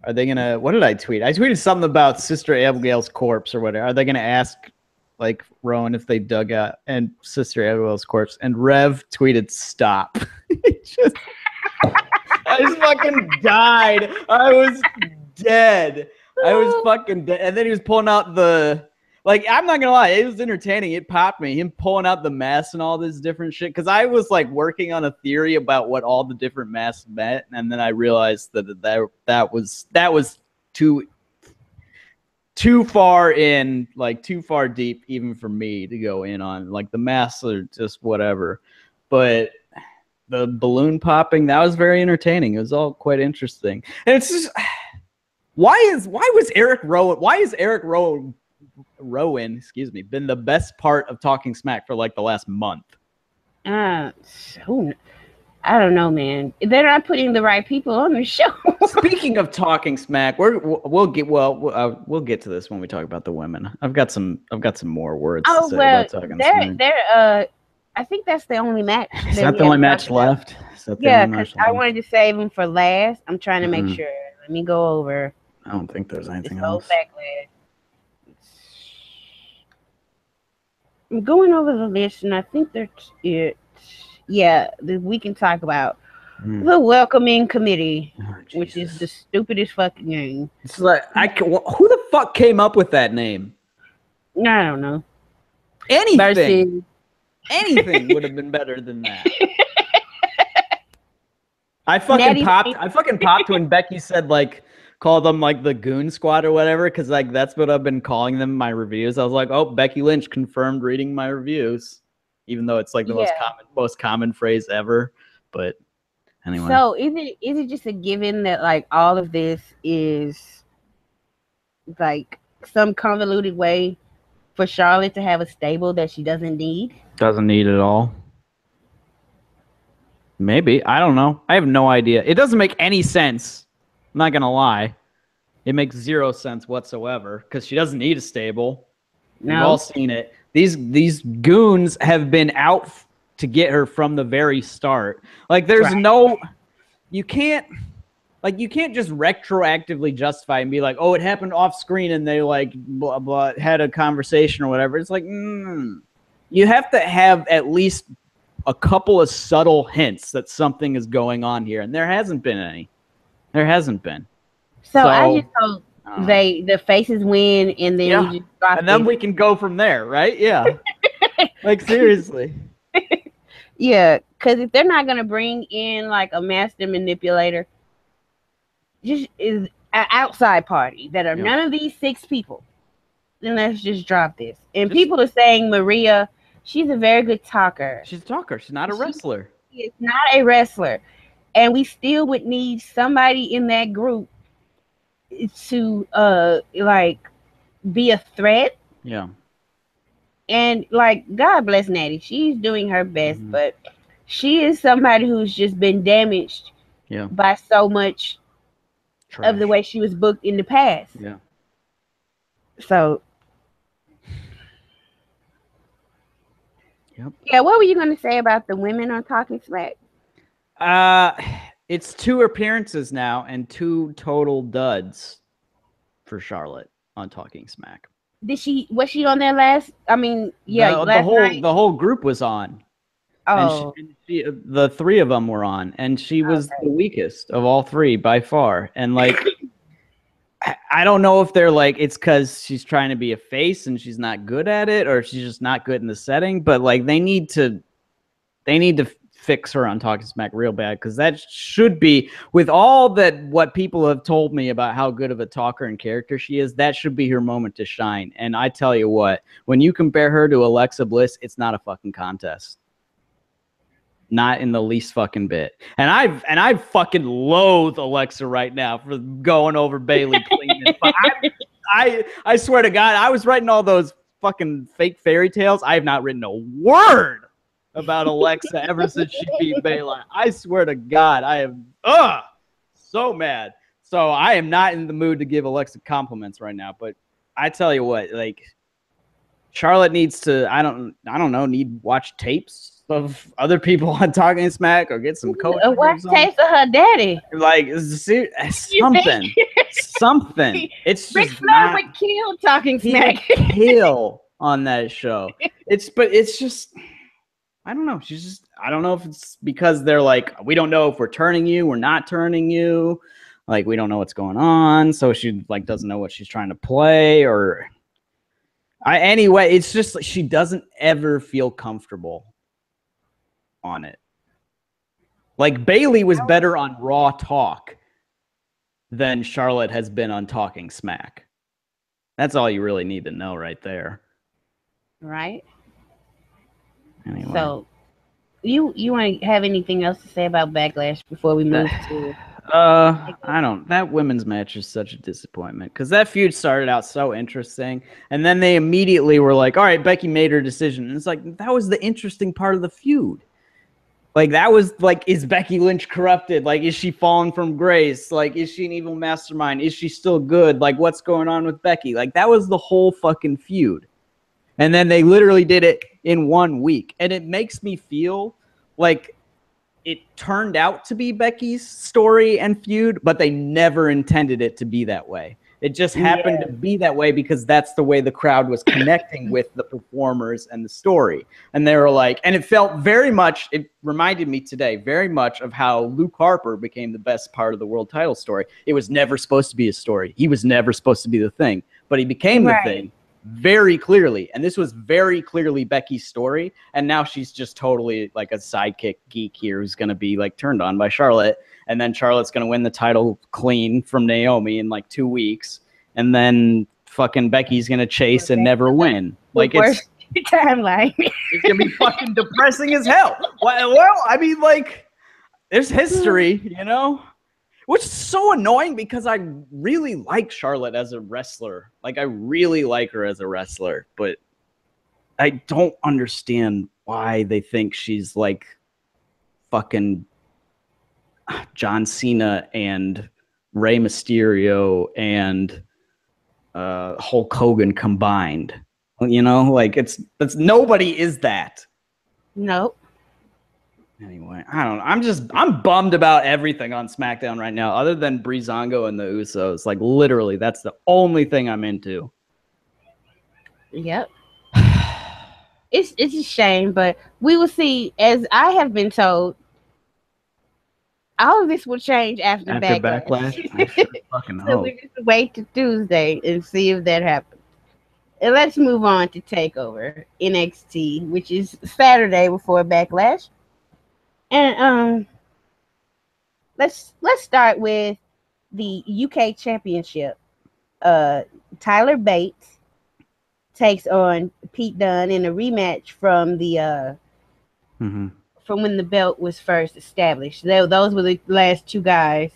S1: "Are they gonna?" What did I tweet? I tweeted something about Sister Abigail's corpse or whatever. Are they gonna ask like Rowan if they dug out and Sister Abigail's corpse? And Rev tweeted, "Stop." I just fucking died. I was dead. I was fucking dead. And then he was pulling out the, like, I'm not gonna lie, it was entertaining. It popped me. Him pulling out the masks and all this different shit. Because I was like working on a theory about what all the different masks meant, and then I realized that was too far in, like too far deep, even for me to go in on. Like the masks are just whatever, but the balloon popping, that was very entertaining. It was all quite interesting. And it's just, why is Eric Rowan, excuse me, been the best part of Talking Smack for like the last month?
S2: I don't know, man. They're not putting the right people on the show.
S1: Speaking of Talking Smack, we'll get to this when we talk about the women. I've got some more words to say about Talking Smack.
S2: I think that's the only match.
S1: Is that the only match left?
S2: Yeah, because I wanted to save them for last. I'm trying to make sure. Let me go over.
S1: I don't think there's anything
S2: else.
S1: else.
S2: Backlash. I'm going over the list, and I think that's it. Yeah, we can talk about the welcoming committee, which is the stupidest fucking name.
S1: It's like who the fuck came up with that name?
S2: I don't know.
S1: Anything would have been better than that. I fucking popped when Becky said like call them like the Goon Squad or whatever, because like that's what I've been calling them in my reviews. I was like, oh, Becky Lynch confirmed reading my reviews, even though it's like the most common phrase ever. But anyway.
S2: So is it just a given that like all of this is like some convoluted way for Charlotte to have a stable that she doesn't need?
S1: Doesn't need it all. Maybe. I don't know. I have no idea. It doesn't make any sense. I'm not going to lie. It makes zero sense whatsoever because she doesn't need a stable. No. We've all seen it. These goons have been out to get her from the very start. Like there's you can't just retroactively justify and be like, oh, it happened off screen and they like blah, blah, had a conversation or whatever. It's like, you have to have at least a couple of subtle hints that something is going on here. And there hasn't been any. There hasn't been.
S2: So I just hope the faces win and then we just drop
S1: and then we can go from there, right? Yeah. Like seriously.
S2: Yeah, because if they're not going to bring in like a master manipulator, just is an outside party that are none of these 6 people, then let's just drop this. And people are saying Maria, she's a very good talker.
S1: She's a talker. She's not a wrestler.
S2: She is not a wrestler. And we still would need somebody in that group to like be a threat.
S1: Yeah.
S2: And like, God bless Natty. She's doing her best, but she is somebody who's just been damaged by so much of the way she was booked in the past.
S1: Yeah.
S2: So yeah, what were you going to say about the women on Talking Smack?
S1: It's 2 appearances now and 2 total duds for Charlotte on Talking Smack.
S2: Was she on there last? I mean, last night?
S1: The whole group was on.
S2: Oh,
S1: and the 3 of them were on, and she was the weakest of all 3 by far. And like, I don't know if they're like it's because she's trying to be a face and she's not good at it, or she's just not good in the setting. But like, they need to fix her on Talking Smack real bad, because that should be, with all that what people have told me about how good of a talker and character she is, that should be her moment to shine. And I tell you what, when you compare her to Alexa Bliss, it's not a fucking contest. Not in the least fucking bit. And I fucking loathe Alexa right now for going over Bayley clean. But I swear to God, I was writing all those fucking fake fairy tales. I have not written a word about Alexa ever since she beat Bayley. I swear to God, I am so mad. So I am not in the mood to give Alexa compliments right now. But I tell you what, like, Charlotte needs to, I don't know, watch tapes of other people on Talking Smack, or get some coaching.
S2: Watch tapes of her daddy.
S1: Like, something. Something. It's
S2: Ric
S1: just
S2: Flair would kill Talking Smack.
S1: Kill on that show. It's just, I don't know. She's just, I don't know if it's because they're like, we don't know if we're turning you, we're not turning you. Like, we don't know what's going on. So she like doesn't know what she's trying to play, or anyway, it's just she doesn't ever feel comfortable on it. Like, Bayley was better on Raw Talk than Charlotte has been on Talking Smack. That's all you really need to know right there.
S2: Right.
S1: Anyway.
S2: So you want to have anything else to say about Backlash before we move to
S1: I don't. That women's match is such a disappointment, because that feud started out so interesting, and then they immediately were like, all right, Becky made her decision. And it's like, that was the interesting part of the feud. Like, that was like, is Becky Lynch corrupted? Like, is she fallen from grace? Like, is she an evil mastermind? Is she still good? Like, what's going on with Becky? Like, that was the whole fucking feud. And then they literally did it in 1 week. And it makes me feel like it turned out to be Becky's story and feud, but they never intended it to be that way. It just happened to be that way because that's the way the crowd was connecting with the performers and the story. And they were like, and it felt very much, it reminded me today very much of how Luke Harper became the best part of the world title story. It was never supposed to be a story. He was never supposed to be the thing, but he became the thing very clearly. And this was very clearly Becky's story. And now she's just totally like a sidekick geek here who's going to be like turned on by Charlotte. And then Charlotte's going to win the title clean from Naomi in like 2 weeks. And then fucking Becky's going to chase and never win. Like, it's
S2: timeline.
S1: It's going to be fucking depressing as hell. Well, I mean, like, there's history, you know? Which is so annoying because I really like Charlotte as a wrestler. Like, I really like her as a wrestler. But I don't understand why they think she's like fucking John Cena and Rey Mysterio and Hulk Hogan combined. You know, like, that's nobody is that.
S2: Nope.
S1: Anyway, I don't know. I'm bummed about everything on SmackDown right now, other than Breezango and the Usos. Like, literally, that's the only thing I'm into.
S2: Yep. It's a shame, but we will see. As I have been told, all of this will change after Backlash.
S1: I sure fucking
S2: So
S1: hope.
S2: we just wait to Tuesday and see if that happens. And let's move on to TakeOver NXT, which is Saturday before Backlash. And let's start with the UK Championship. Tyler Bates takes on Pete Dunne in a rematch from the from when the belt was first established. Those were the last two guys.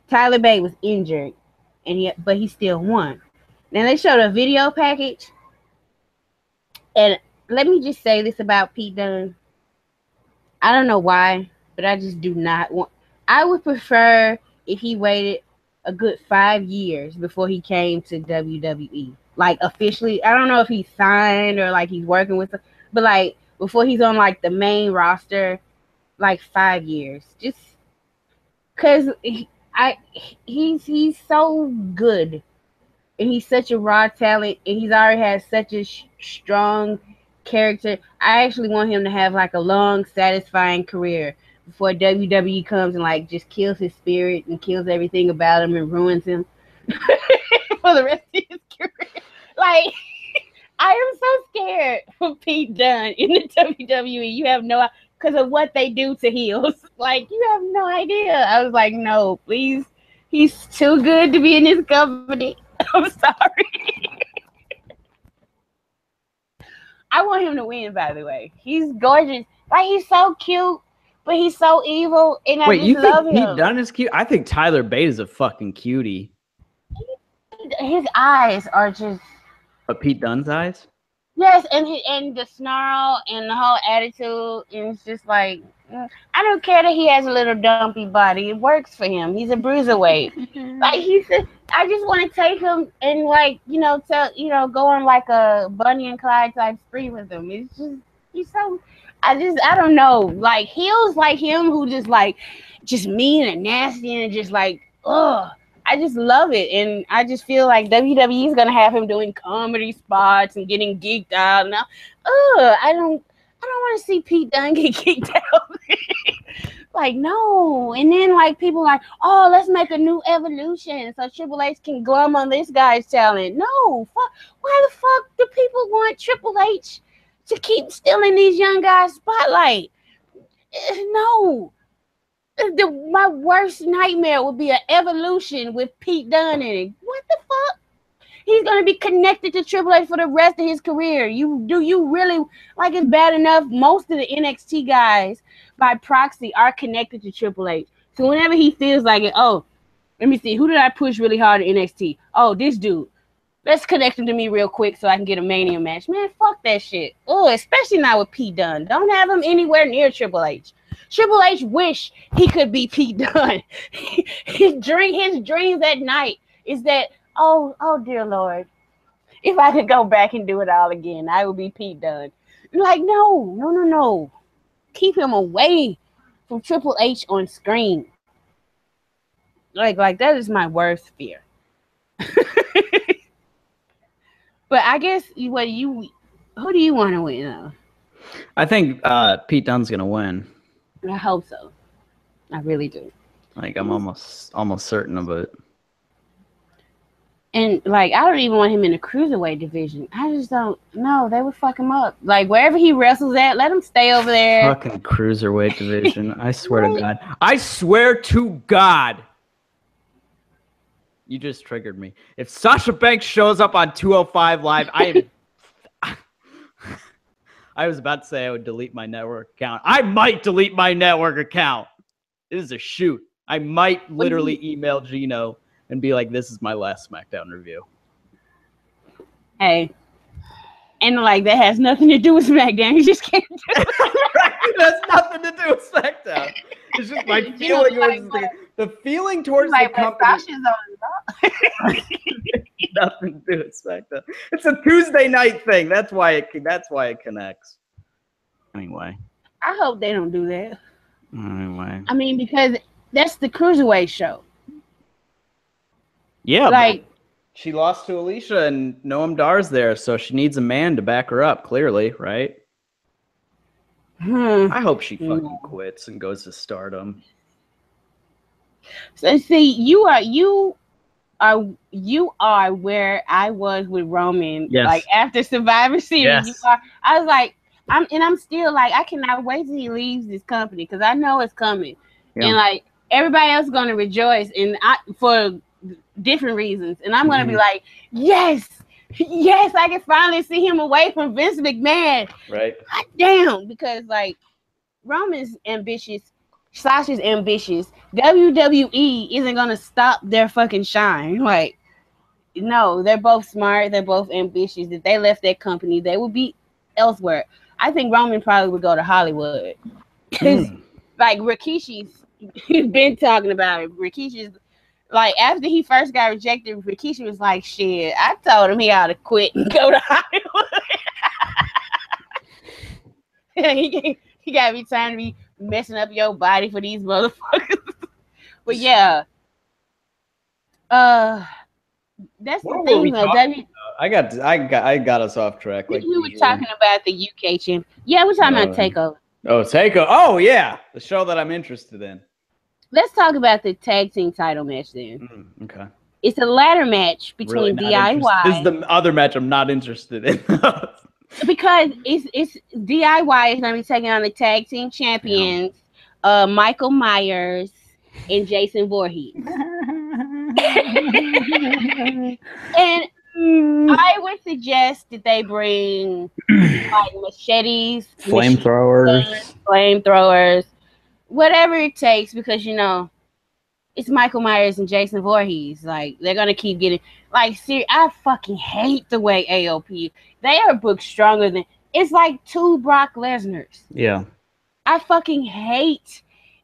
S2: Tyler Bates was injured, but he still won. Now they showed a video package, and let me just say this about Pete Dunne. I don't know why, but I just do not want. I would prefer if he waited a good 5 years before he came to WWE. Like, officially, I don't know if he's signed or like he's working with, but like before he's on like the main roster, like 5 years. Just because he's so good, and he's such a raw talent, and he's already had such a strong character. I actually want him to have like a long, satisfying career before WWE comes and like just kills his spirit and kills everything about him and ruins him for the rest of his career. Like, I am so scared for Pete Dunne in the WWE. You have no, because of what they do to heels. Like, you have no idea. I was like, no, please. He's too good to be in this company. I'm sorry. I want him to win, by the way. He's gorgeous. Like, he's so cute, but he's so evil, and I just love him.
S1: Pete Dunne is cute? I think Tyler Bate is a fucking cutie.
S2: His eyes are just...
S1: But Pete Dunne's eyes?
S2: Yes, and the snarl and the whole attitude, and it's just like, I don't care that he has a little dumpy body. It works for him. He's a bruiserweight. Like, I just want to take him and, like, go on like a Bunny and Clyde type spree with him. It's just, he's so, I don't know. Like, heels like him who just mean and nasty and just like, ugh. I just love it, and I just feel like WWE is gonna have him doing comedy spots and getting geeked out. Now, I don't want to see Pete Dunne get geeked out. Like, no. And then, like, people like, oh, let's make a new evolution so Triple H can glum on this guy's talent. No, why the fuck do people want Triple H to keep stealing these young guys' spotlight? No. My worst nightmare would be an evolution with Pete Dunne in it. What the fuck? He's gonna be connected to Triple H for the rest of his career. You really like it's bad enough? Most of the NXT guys by proxy are connected to Triple H. So whenever he feels like it, oh, let me see, who did I push really hard at NXT? Oh, this dude. Let's connect him to me real quick so I can get a Mania match. Man, fuck that shit. Oh, especially not with Pete Dunne. Don't have him anywhere near Triple H. Triple H wish he could be Pete Dunne. His dreams at night is that, oh dear Lord, if I could go back and do it all again, I would be Pete Dunne. Like, no. Keep him away from Triple H on screen. Like that is my worst fear. But I guess who do you want to win though?
S1: I think Pete Dunne's gonna win.
S2: I hope so. I really do.
S1: Like, I'm almost certain of it.
S2: And like, I don't even want him in the cruiserweight division. I just don't know. They would fuck him up. Like, wherever he wrestles at, let him stay over there.
S1: Fucking cruiserweight division. I swear to God. I swear to God. You just triggered me. If Sasha Banks shows up on 205 Live, I was about to say I would delete my network account. I might delete my network account. This is a shoot. I might literally email Gino and be like, this is my last SmackDown review.
S2: Hey. And like, that has nothing to do with SmackDown. You just can't do it.
S1: Right? That's nothing to do with SmackDown. It's just my feeling towards the feeling towards the company. Nothing to do with SmackDown. It's a Tuesday night thing. That's why it connects. Anyway.
S2: I hope they don't do that.
S1: Anyway.
S2: I mean, because that's the Cruiserweight show.
S1: Yeah.
S2: Like,
S1: she lost to Alicia and Noam Dar's there, so she needs a man to back her up, clearly, right? I hope she fucking quits and goes to Stardom.
S2: So see, you are where I was with Roman.
S1: Yes.
S2: Like, after Survivor Series,
S1: yes.
S2: I was like, I'm still like, I cannot wait till he leaves this company because I know it's coming. Yeah. And like, everybody else is gonna rejoice for different reasons. And I'm gonna be like, yes, I can finally see him away from Vince McMahon.
S1: Right.
S2: God damn, because like, Roman's ambitious, Sasha's ambitious. WWE isn't gonna stop their fucking shine. Like, no, they're both smart, they're both ambitious. If they left that company, they would be elsewhere. I think Roman probably would go to Hollywood. Because like, Rikishi's been talking about it. Rikishi's like, after he first got rejected, Rikishi was like, shit, I told him he ought to quit and go to Hollywood. he got me trying to be messing up your body for these motherfuckers. But yeah. That's the thing though.
S1: I got us off track. Like,
S2: we were talking about the UK champ. Yeah, we're talking about TakeOver.
S1: Oh, TakeOver. Oh yeah. The show that I'm interested in.
S2: Let's talk about the tag team title match then.
S1: Okay.
S2: It's a ladder match between DIY.
S1: This is the other match I'm not interested in.
S2: Because it's DIY is going to be taking on the tag team champions, Michael Myers and Jason Voorhees. And I would suggest that they bring like machetes, flamethrowers, whatever it takes, because it's Michael Myers and Jason Voorhees. Like, they're gonna keep getting like. I fucking hate the way AOP. They are booked stronger than. It's like 2 Brock Lesnars.
S1: Yeah.
S2: I fucking hate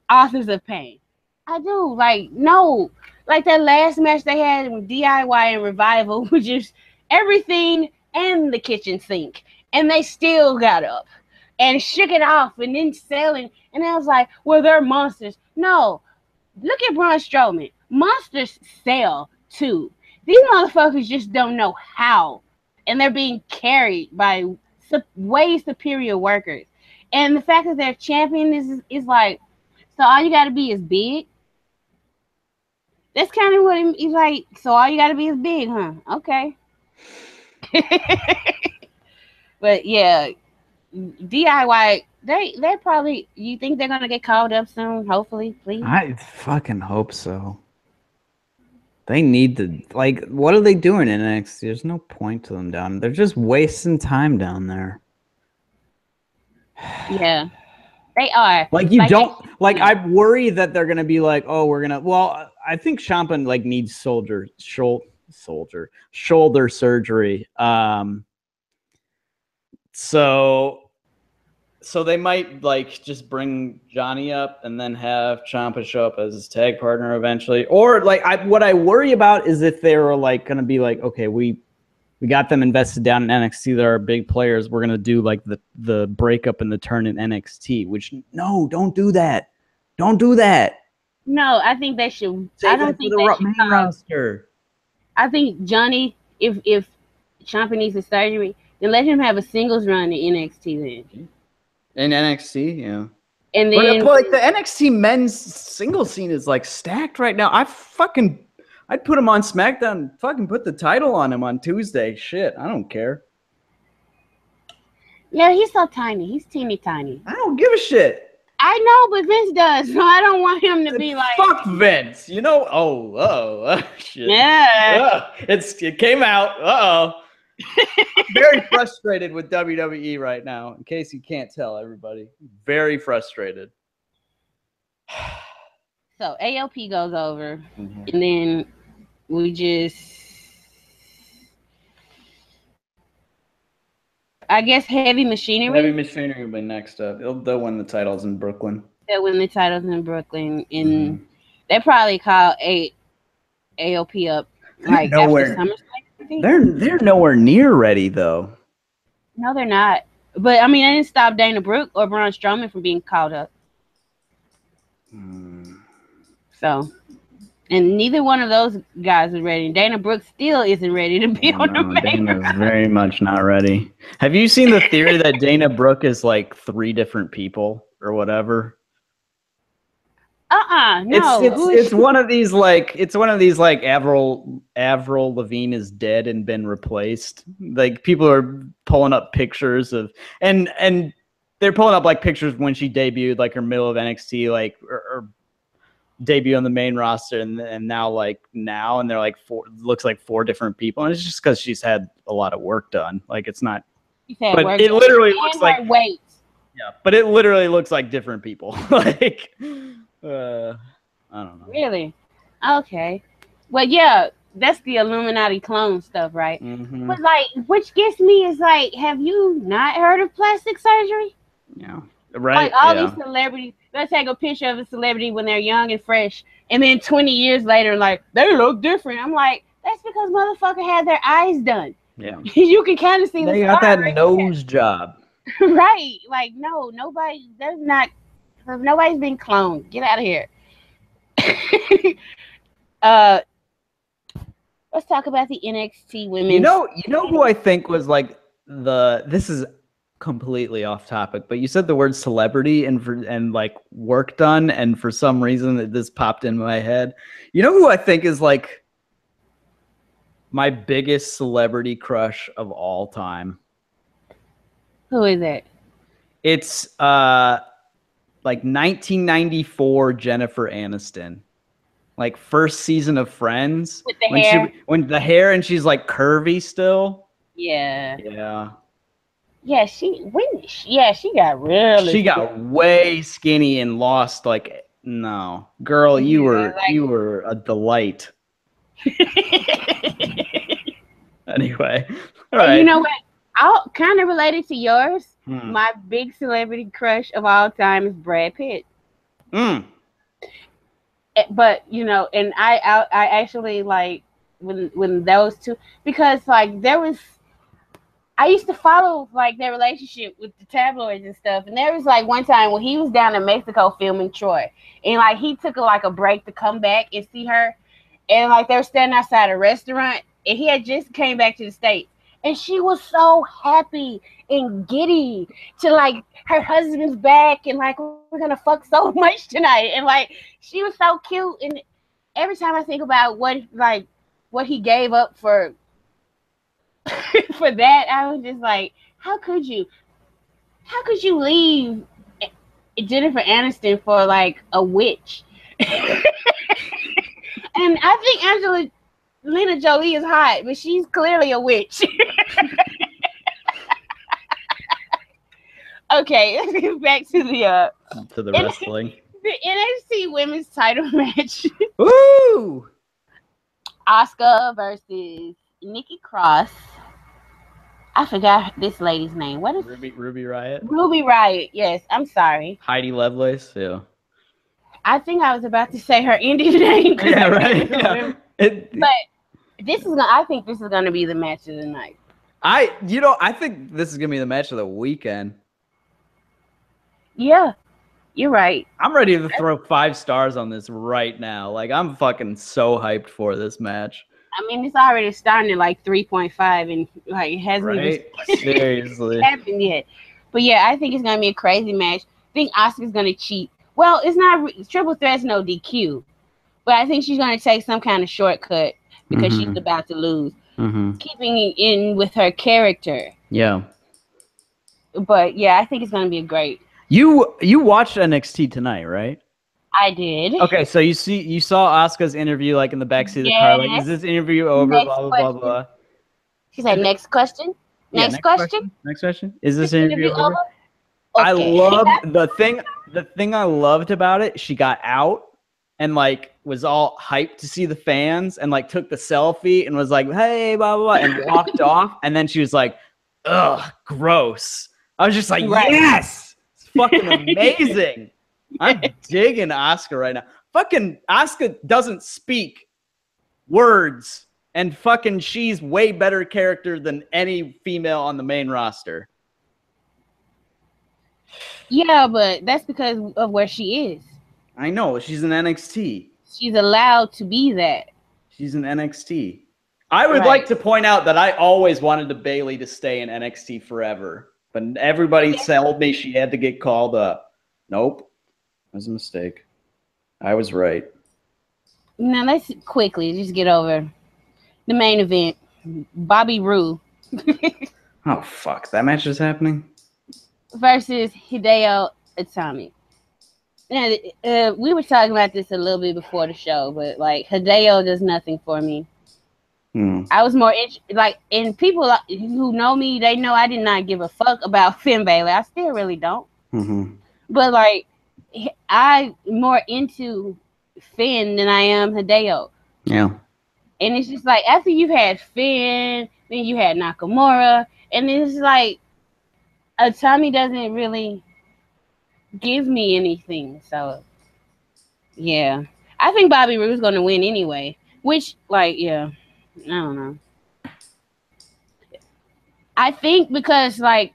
S2: Authors of Pain. I do. Like, no. Like that last match they had with DIY and Revival, which is everything and the kitchen sink. And they still got up and shook it off and then selling. And I was like, well, they're monsters. No. Look at Braun Strowman. Monsters sell too. These motherfuckers just don't know how. And they're being carried by way superior workers. And the fact that they're champion is like, so all you got to be is big. That's kind of what he's like. So all you got to be is big, huh? Okay. But yeah, DIY, they probably, you think they're going to get called up soon? Hopefully, please.
S1: I fucking hope so. They need to, like, what are they doing in NXT? There's no point to them down. They're just wasting time down there.
S2: Yeah. They are.
S1: Like, you don't, like, I worry that they're going to be like, oh, we're going to, well, I think Ciampa, like, needs shoulder surgery. So they might, like, just bring Johnny up and then have Ciampa show up as his tag partner eventually. Or, like, what I worry about is if they were, like, going to be like, okay, we got them invested down in NXT. They're our big players. We're going to do, like, the breakup and the turn in NXT, which, no, don't do that. Don't do that.
S2: No, I think they should. I don't think they should
S1: main roster.
S2: I think Johnny, if Ciampa needs a surgery, then let him have a singles run in NXT then.
S1: In NXT, yeah.
S2: And then,
S1: but like, the NXT men's single scene is, like, stacked right now. I'd put him on SmackDown. Fucking put the title on him on Tuesday. Shit, I don't care.
S2: Yeah, he's so tiny. He's teeny tiny.
S1: I don't give a shit.
S2: I know, but Vince does, so I don't want him to be like,
S1: fuck Vince. Shit.
S2: Yeah.
S1: It came out. I'm very frustrated with WWE right now, in case you can't tell, everybody. Very frustrated.
S2: So AOP goes over, and then we just, I guess, Heavy Machinery.
S1: Heavy Machinery will be next up. They'll win the titles in Brooklyn.
S2: They'll win the titles in Brooklyn, and they probably call AOP up like after SummerSlam.
S1: They're nowhere near ready, though.
S2: No, they're not. But I mean, they didn't stop Dana Brooke or Braun Strowman from being called up. So, and neither one of those guys is ready. Dana Brooke still isn't ready to be on the main roster.
S1: Dana's very much not ready. Have you seen the theory that Dana Brooke is like 3 different people or whatever?
S2: No.
S1: It's one of these like Avril Lavigne is dead and been replaced. Like, people are pulling up pictures of and they're pulling up like pictures when she debuted, like her middle of NXT, like or debut on the main roster, and now and they're like looks like 4 different people, and it's just because she's had a lot of work done. Like, it's not, but it literally looks like
S2: weight.
S1: Yeah, but it literally looks like different people. Like, I don't know.
S2: Really? Okay. Well, yeah, that's the Illuminati clone stuff, right?
S1: Mm-hmm.
S2: But like, which gets me is like, have you not heard of plastic surgery?
S1: Yeah. Right.
S2: Like, all these celebrities, they'll take a picture of a celebrity when they're young and fresh, and then 20 years later, like, they look different. I'm like, that's because motherfucker had their eyes done.
S1: Yeah.
S2: You can kind of see
S1: they got that nose job.
S2: Right. Like, no, nobody's been cloned. Get out of here. Let's talk about the NXT women.
S1: You know who I think was like this is completely off topic, but you said the word celebrity and like work done, and for some reason this popped in my head. You know who I think is like my biggest celebrity crush of all time?
S2: Who is it?
S1: It's like 1994 Jennifer Aniston. Like first season of Friends.
S2: With the hair?
S1: When the hair and she's like curvy still.
S2: Yeah.
S1: Yeah.
S2: Yeah, she got really
S1: She got way skinny and lost like no. Girl, you were a delight. Anyway. All right.
S2: You know what? I'll kind of related to yours. My big celebrity crush of all time is Brad Pitt. But you know, and I actually like when those two, because like I used to follow like their relationship with the tabloids and stuff, and there was like one time when he was down in Mexico filming Troy, and like he took a break to come back and see her, and like they were standing outside a restaurant, and he had just came back to the States, and she was so happy and giddy to like her husband's back, and like we're gonna fuck so much tonight, and like she was so cute, and every time I think about what he gave up for for that, I was just like, how could you leave Jennifer Aniston for like a witch? And I think Angelina Jolie is hot, but she's clearly a witch. Okay, let's get back to
S1: the wrestling.
S2: The NXT Women's Title match.
S1: Woo!
S2: Asuka versus Nikki Cross. I forgot this lady's name. What is
S1: Ruby Riott?
S2: Ruby Riott. Yes, I'm sorry.
S1: Heidi Lovelace. Yeah.
S2: I think I was about to say her Indian name.
S1: Yeah, right. Yeah.
S2: But I think this is gonna be the match of the night.
S1: I think this is gonna be the match of the weekend.
S2: Yeah, you're right.
S1: I'm ready to throw 5 stars on this right now. Like I'm fucking so hyped for this match.
S2: I mean, it's already starting at like 3.5, and like it hasn't even
S1: seriously
S2: happened yet. But yeah, I think it's gonna be a crazy match. I think Asuka's gonna cheat. Well, it's not triple threats, no DQ, but I think she's gonna take some kind of shortcut because she's about to lose, keeping it in with her character.
S1: Yeah.
S2: But yeah, I think it's gonna be a great.
S1: You watched NXT tonight, right?
S2: I did.
S1: Okay, so you saw Asuka's interview like in the backseat of the car. Like, is this interview over?
S2: Next
S1: blah blah blah.
S2: She said, "Next question." Next question.
S1: Next question. Is this interview over?
S2: Okay.
S1: I loved the thing I loved about it. She got out and like was all hyped to see the fans and like took the selfie and was like, "Hey, blah blah," blah, and walked off. And then she was like, "Ugh, gross." I was just like, "Yes, it's fucking amazing." I'm digging Asuka right now. Fucking Asuka doesn't speak words, and fucking she's way better character than any female on the main roster.
S2: Yeah, but that's because of where she is.
S1: I know. She's in NXT.
S2: She's allowed to be that.
S1: She's in NXT. I would like to point out that I always wanted Bayley to stay in NXT forever, but everybody told me she had to get called up. Nope. That was a mistake. I was right.
S2: Now let's quickly just get over the main event. Bobby Roode.
S1: Oh fuck! That match is happening.
S2: Versus Hideo Itami. Now, we were talking about this a little bit before the show, but like Hideo does nothing for me. I was more and people who know me, they know I did not give a fuck about Finn Balor. I still really don't. But like, I'm more into Finn than I am Hideo.
S1: Yeah.
S2: And it's just like after you've had Finn, then you had Nakamura, and it's like Tommy doesn't really give me anything. So yeah, I think Bobby Roode's gonna win anyway. Which like I don't know. I think because like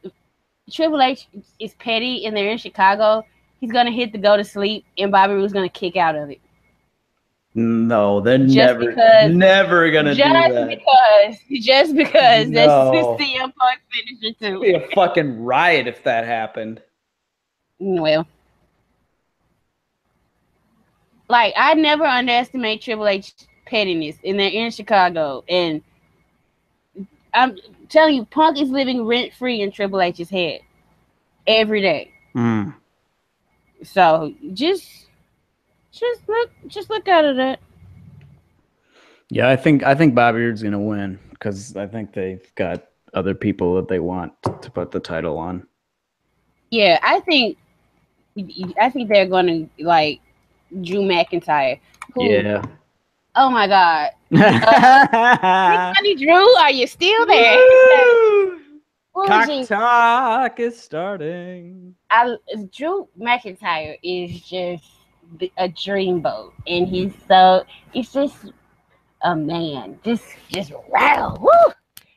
S2: Triple H is petty and they're in Chicago, he's gonna hit the go to sleep, and Bobby Roode's gonna kick out of it.
S1: No, they're never gonna do that.
S2: Just because that's CM Punk finisher too.
S1: It'd be a fucking riot if that happened.
S2: Well, like I never underestimate Triple H pettiness, and they're in Chicago, and I'm telling you, Punk is living rent free in Triple H's head every day. So just look out of that.
S1: Yeah, I think Bobby Roode's gonna win because I think they've got other people that they want to put the title on.
S2: Yeah, I think they're gonna like Drew McIntyre.
S1: Yeah.
S2: Oh my God. Honey Drew, are you still there?
S1: Cock talk is starting.
S2: Drew McIntyre is just a dreamboat, and he's just a man, just wow, woo!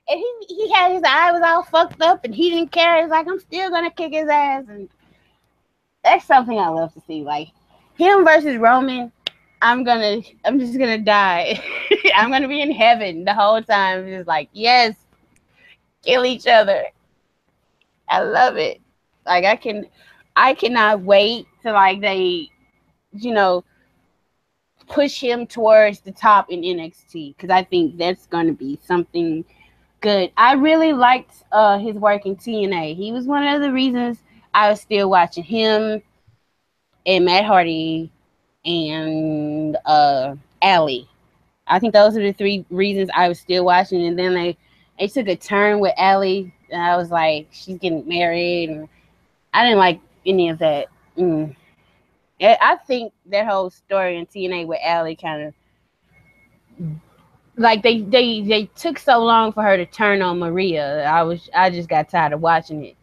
S2: And he had his eye was all fucked up, and he didn't care. He's like, I'm still gonna kick his ass, and that's something I love to see. Like him versus Roman, I'm just gonna die. I'm gonna be in heaven the whole time, just like, yes, kill each other. I love it. Like I cannot wait to like they, push him towards the top in NXT because I think that's gonna be something good. I really liked his work in TNA. He was one of the reasons I was still watching him and Matt Hardy and Allie. I think those are the three reasons I was still watching. And then they took a turn with Allie, and I was like, she's getting married, and I didn't like any of that. I think that whole story in TNA with Allie kind of like they took so long for her to turn on Maria. I just got tired of watching it.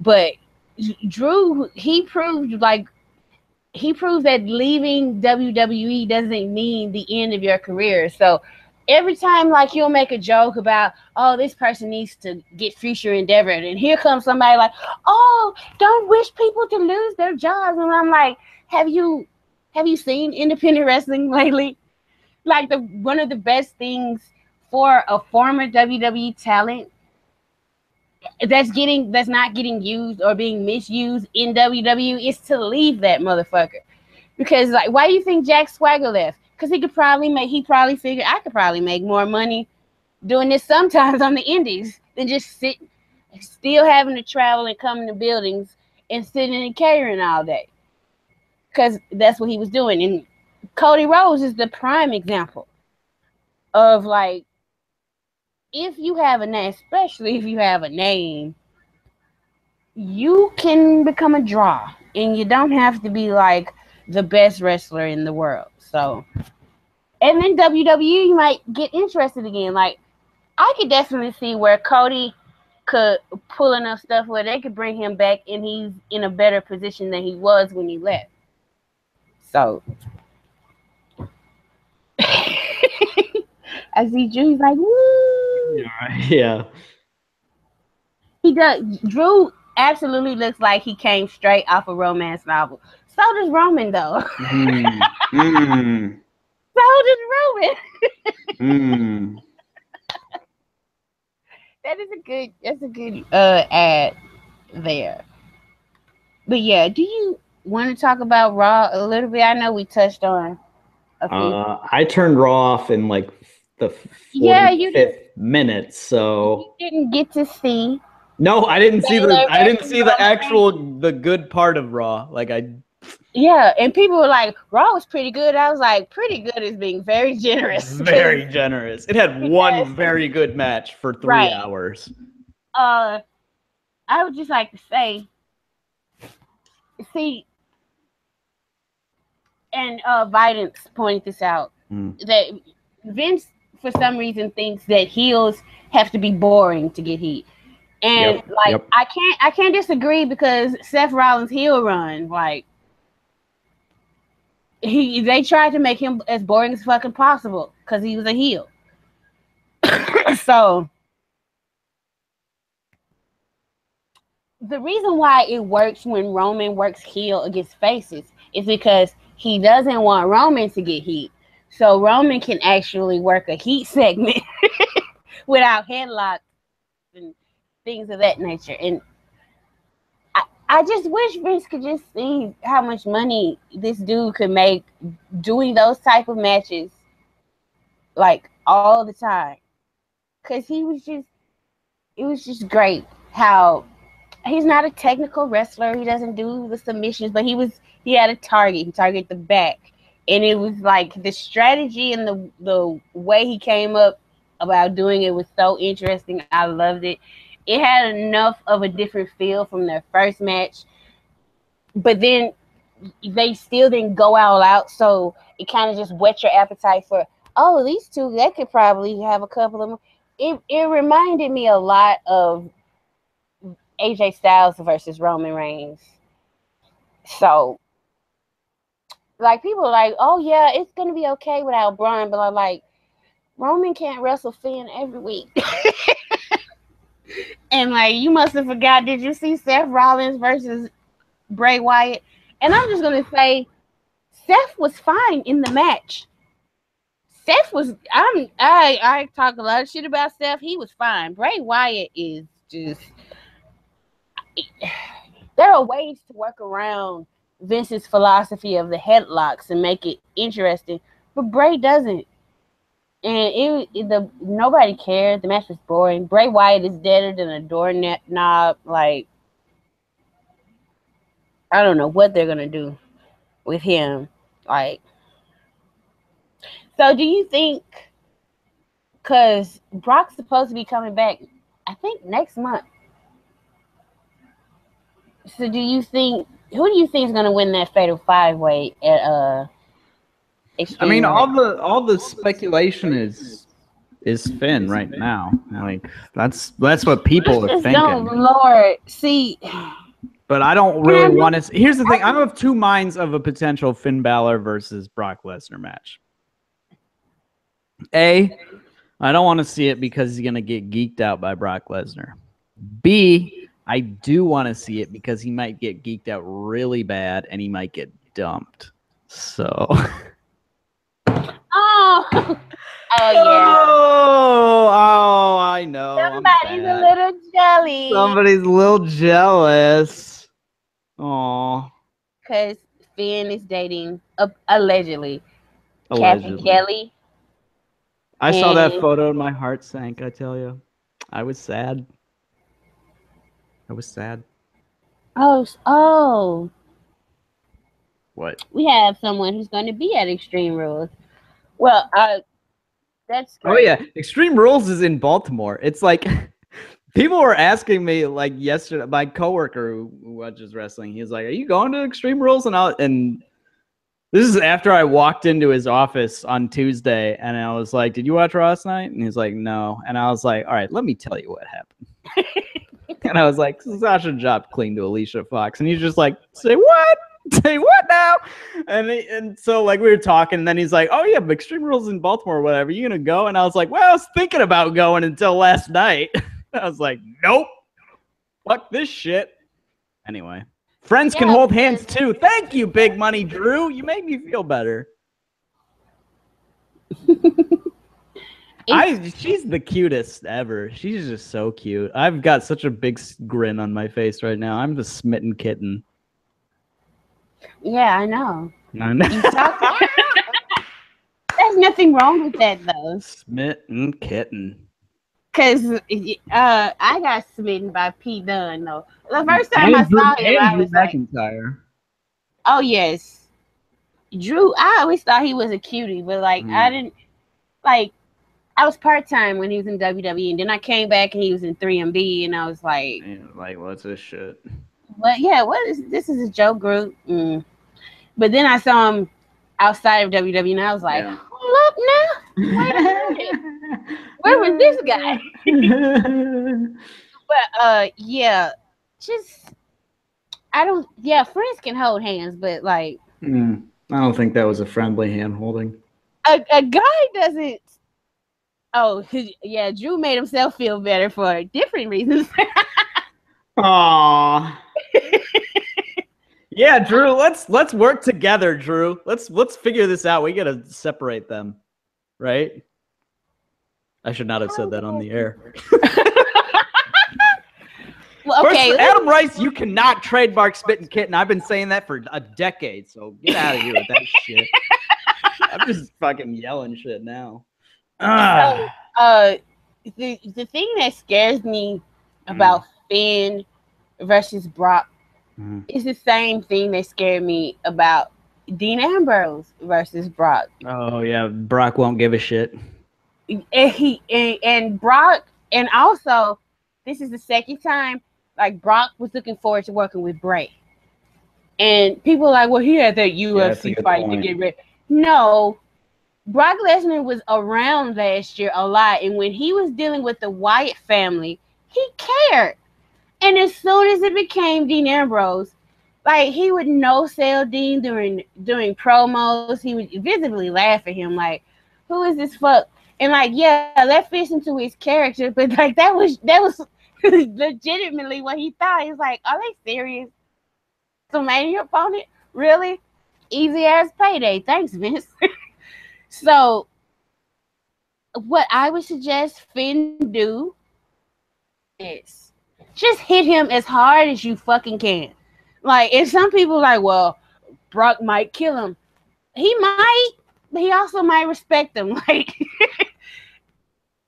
S2: But Drew, he proved that leaving WWE doesn't mean the end of your career. So every time like you'll make a joke about, oh, this person needs to get future endeavored, and here comes somebody like, oh, don't wish people to lose their jobs. And I'm like, have you seen independent wrestling lately? Like one of the best things for a former WWE talent that's not getting used or being misused in WWE is to leave that motherfucker. Because like, why do you think Jack Swagger left? Because he probably figured I could probably make more money doing this sometimes on the indies than just still having to travel and come to buildings and sitting and catering all day. Because that's what he was doing. And Cody Rhodes is the prime example of like, if you have a name, especially if you have a name, you can become a draw, and you don't have to be like the best wrestler in the world. So, and then WWE, you might get interested again. Like, I could definitely see where Cody could pull enough stuff where they could bring him back, and he's in a better position than he was when he left. So, I see Drew's like, woo!
S1: Yeah.
S2: He does. Drew absolutely looks like he came straight off a romance novel. So does Roman, though. So does Roman. That's a good ad there. But yeah, do you want to talk about Raw a little bit? I know we touched on a few.
S1: I turned Raw off in like the 45th minute, so
S2: you didn't get to see.
S1: No, I didn't see the good part of Raw.
S2: Yeah, and people were like, Raw was pretty good. I was like, pretty good is being very generous.
S1: Very generous. It had one very good match for 3 hours.
S2: I would just like to say, see, and Vidance pointed this out, that Vince, for some reason, thinks that heels have to be boring to get heat. And I can't disagree, because Seth Rollins' heel run, like, they tried to make him as boring as fucking possible because he was a heel. So the reason why it works when Roman works heel against faces is because he doesn't want Roman to get heat. So Roman can actually work a heat segment without headlocks and things of that nature. And I just wish Vince could just see how much money this dude could make doing those type of matches, like, all the time. because it was just great how he's not a technical wrestler. He doesn't do the submissions, but he had a target. He targeted the back. And it was like the strategy and the way he came up about doing it was so interesting. I loved it. It had enough of a different feel from their first match, but then they still didn't go all out. So it kind of just whet your appetite for, oh, these two, they could probably have a couple of them. It reminded me a lot of AJ Styles versus Roman Reigns. So, like, people are like, oh, yeah, it's going to be okay without Braun. But I'm like, Roman can't wrestle Finn every week. And, like, you must have forgot, did you see Seth Rollins versus Bray Wyatt? And I'm just going to say, Seth was fine in the match. Seth was, I talk a lot of shit about Seth. He was fine. Bray Wyatt is just, there are ways to work around Vince's philosophy of the headlocks and make it interesting, but Bray doesn't. And nobody cared. The match was boring. Bray Wyatt is deader than a doorknob. Like, I don't know what they're gonna do with him. Like, so do you think? Because Brock's supposed to be coming back, I think next month. So do you think? Who do you think is gonna win that Fatal 5-Way at Extreme?
S1: I mean, all the speculation is Finn right now. Like that's what people are thinking.
S2: Oh Lord, see.
S1: But I don't really want to. Here's the thing: I'm of two minds of a potential Finn Balor versus Brock Lesnar match. A, I don't want to see it because he's gonna get geeked out by Brock Lesnar. B, I do want to see it because he might get geeked out really bad and he might get dumped. So.
S2: Oh, yeah.
S1: Oh, I know.
S2: Somebody's a little jelly.
S1: Somebody's a little jealous. Oh.
S2: Because Finn is dating, allegedly, Kathy Kelly.
S1: I saw that photo and my heart sank, I tell you. I was sad.
S2: Oh.
S1: What?
S2: We have someone who's going to be at Extreme Rules. Well, that's great.
S1: Oh, yeah. Extreme Rules is in Baltimore. It's like, people were asking me, like, yesterday, my coworker who watches wrestling, he's like, are you going to Extreme Rules? And this is after I walked into his office on Tuesday, and I was like, did you watch Raw last night? And he's like, no. And I was like, all right, let me tell you what happened. And I was like, Sasha dropped clean to Alicia Fox. And he's just like, say what? Say what now? And so like we were talking, and then he's like, oh yeah, but Extreme Rules in Baltimore or whatever, you gonna go? And I was like, well, I was thinking about going until last night. I was like, nope, fuck this shit. Anyway, friends can hold hands too. Thank you, Big Money Drew. You made me feel better. She's the cutest ever. She's just so cute. I've got such a big grin on my face right now. I'm the smitten kitten.
S2: Yeah, I know. There's nothing wrong with that, though.
S1: Smitten kitten.
S2: Because I got smitten by Pete Dunne, though. The first time I saw him, I was
S1: McIntyre.
S2: Oh, yes. Drew, I always thought he was a cutie, but, like, I didn't, like, I was part-time when he was in WWE, and then I came back and he was in 3MB, and I was like...
S1: Yeah, like, what's this shit?
S2: But, yeah, this is a joke group. But then I saw him outside of WWE, and I was like, hold up now. Wait a minute. Where was this guy? But, yeah, just... friends can hold hands, but, like...
S1: I don't think that was a friendly hand holding.
S2: A guy doesn't... Oh, yeah, Drew made himself feel better for different reasons.
S1: Aww. Yeah, Drew, let's work together, Drew. Let's figure this out. We gotta separate them, right? I should not have said that on the air.
S2: Well, okay.
S1: First, Adam Rice, you cannot trademark Spittin' Kitten. I've been saying that for a decade, so get out of here with that shit. I'm just fucking yelling shit now.
S2: So, the thing that scares me about Finn versus Brock is the same thing that scared me about Dean Ambrose versus Brock.
S1: Oh yeah, Brock won't give a shit.
S2: And Brock, and also this is the second time like Brock was looking forward to working with Bray. And people are like, well, he had that UFC fight to get ready. No, Brock Lesnar was around last year a lot, and when he was dealing with the Wyatt family, he cared. And as soon as it became Dean Ambrose, like he would no sell Dean during promos. He would visibly laugh at him, like, "Who is this fuck?" And like, yeah, that fits into his character, but like that was legitimately what he thought. He's like, "Are they serious? WrestleMania opponent? Really? Easy ass payday. Thanks, Vince." So, what I would suggest Finn do is just hit him as hard as you fucking can. Like, if some people are like, well, Brock might kill him. He might, but he also might respect him. Like,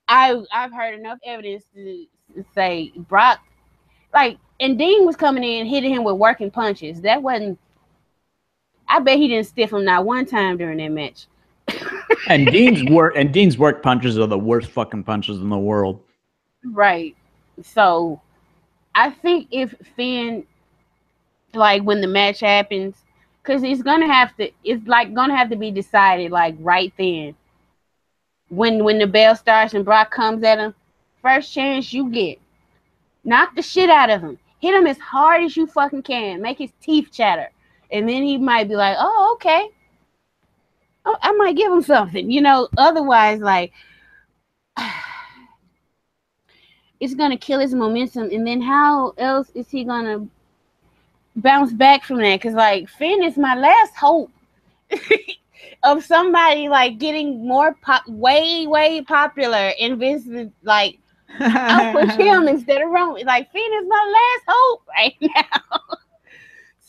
S2: I've heard enough evidence to say Brock, like, and Dean was coming in hitting him with working punches. That wasn't, I bet he didn't stiff him not one time during that match.
S1: And Dean's work punches are the worst fucking punches in the world.
S2: Right. So I think if Finn, like when the match happens, because it's gonna have to be decided like right then. When the bell starts and Brock comes at him, first chance you get, knock the shit out of him. Hit him as hard as you fucking can. Make his teeth chatter. And then he might be like, oh, okay. Oh, I might give him something, you know. Otherwise, like, it's gonna kill his momentum. And then how else is he gonna bounce back from that? Because like Finn is my last hope of somebody like getting more way popular. And Vince is like, I'll push him instead of Roman. Like Finn is my last hope right now.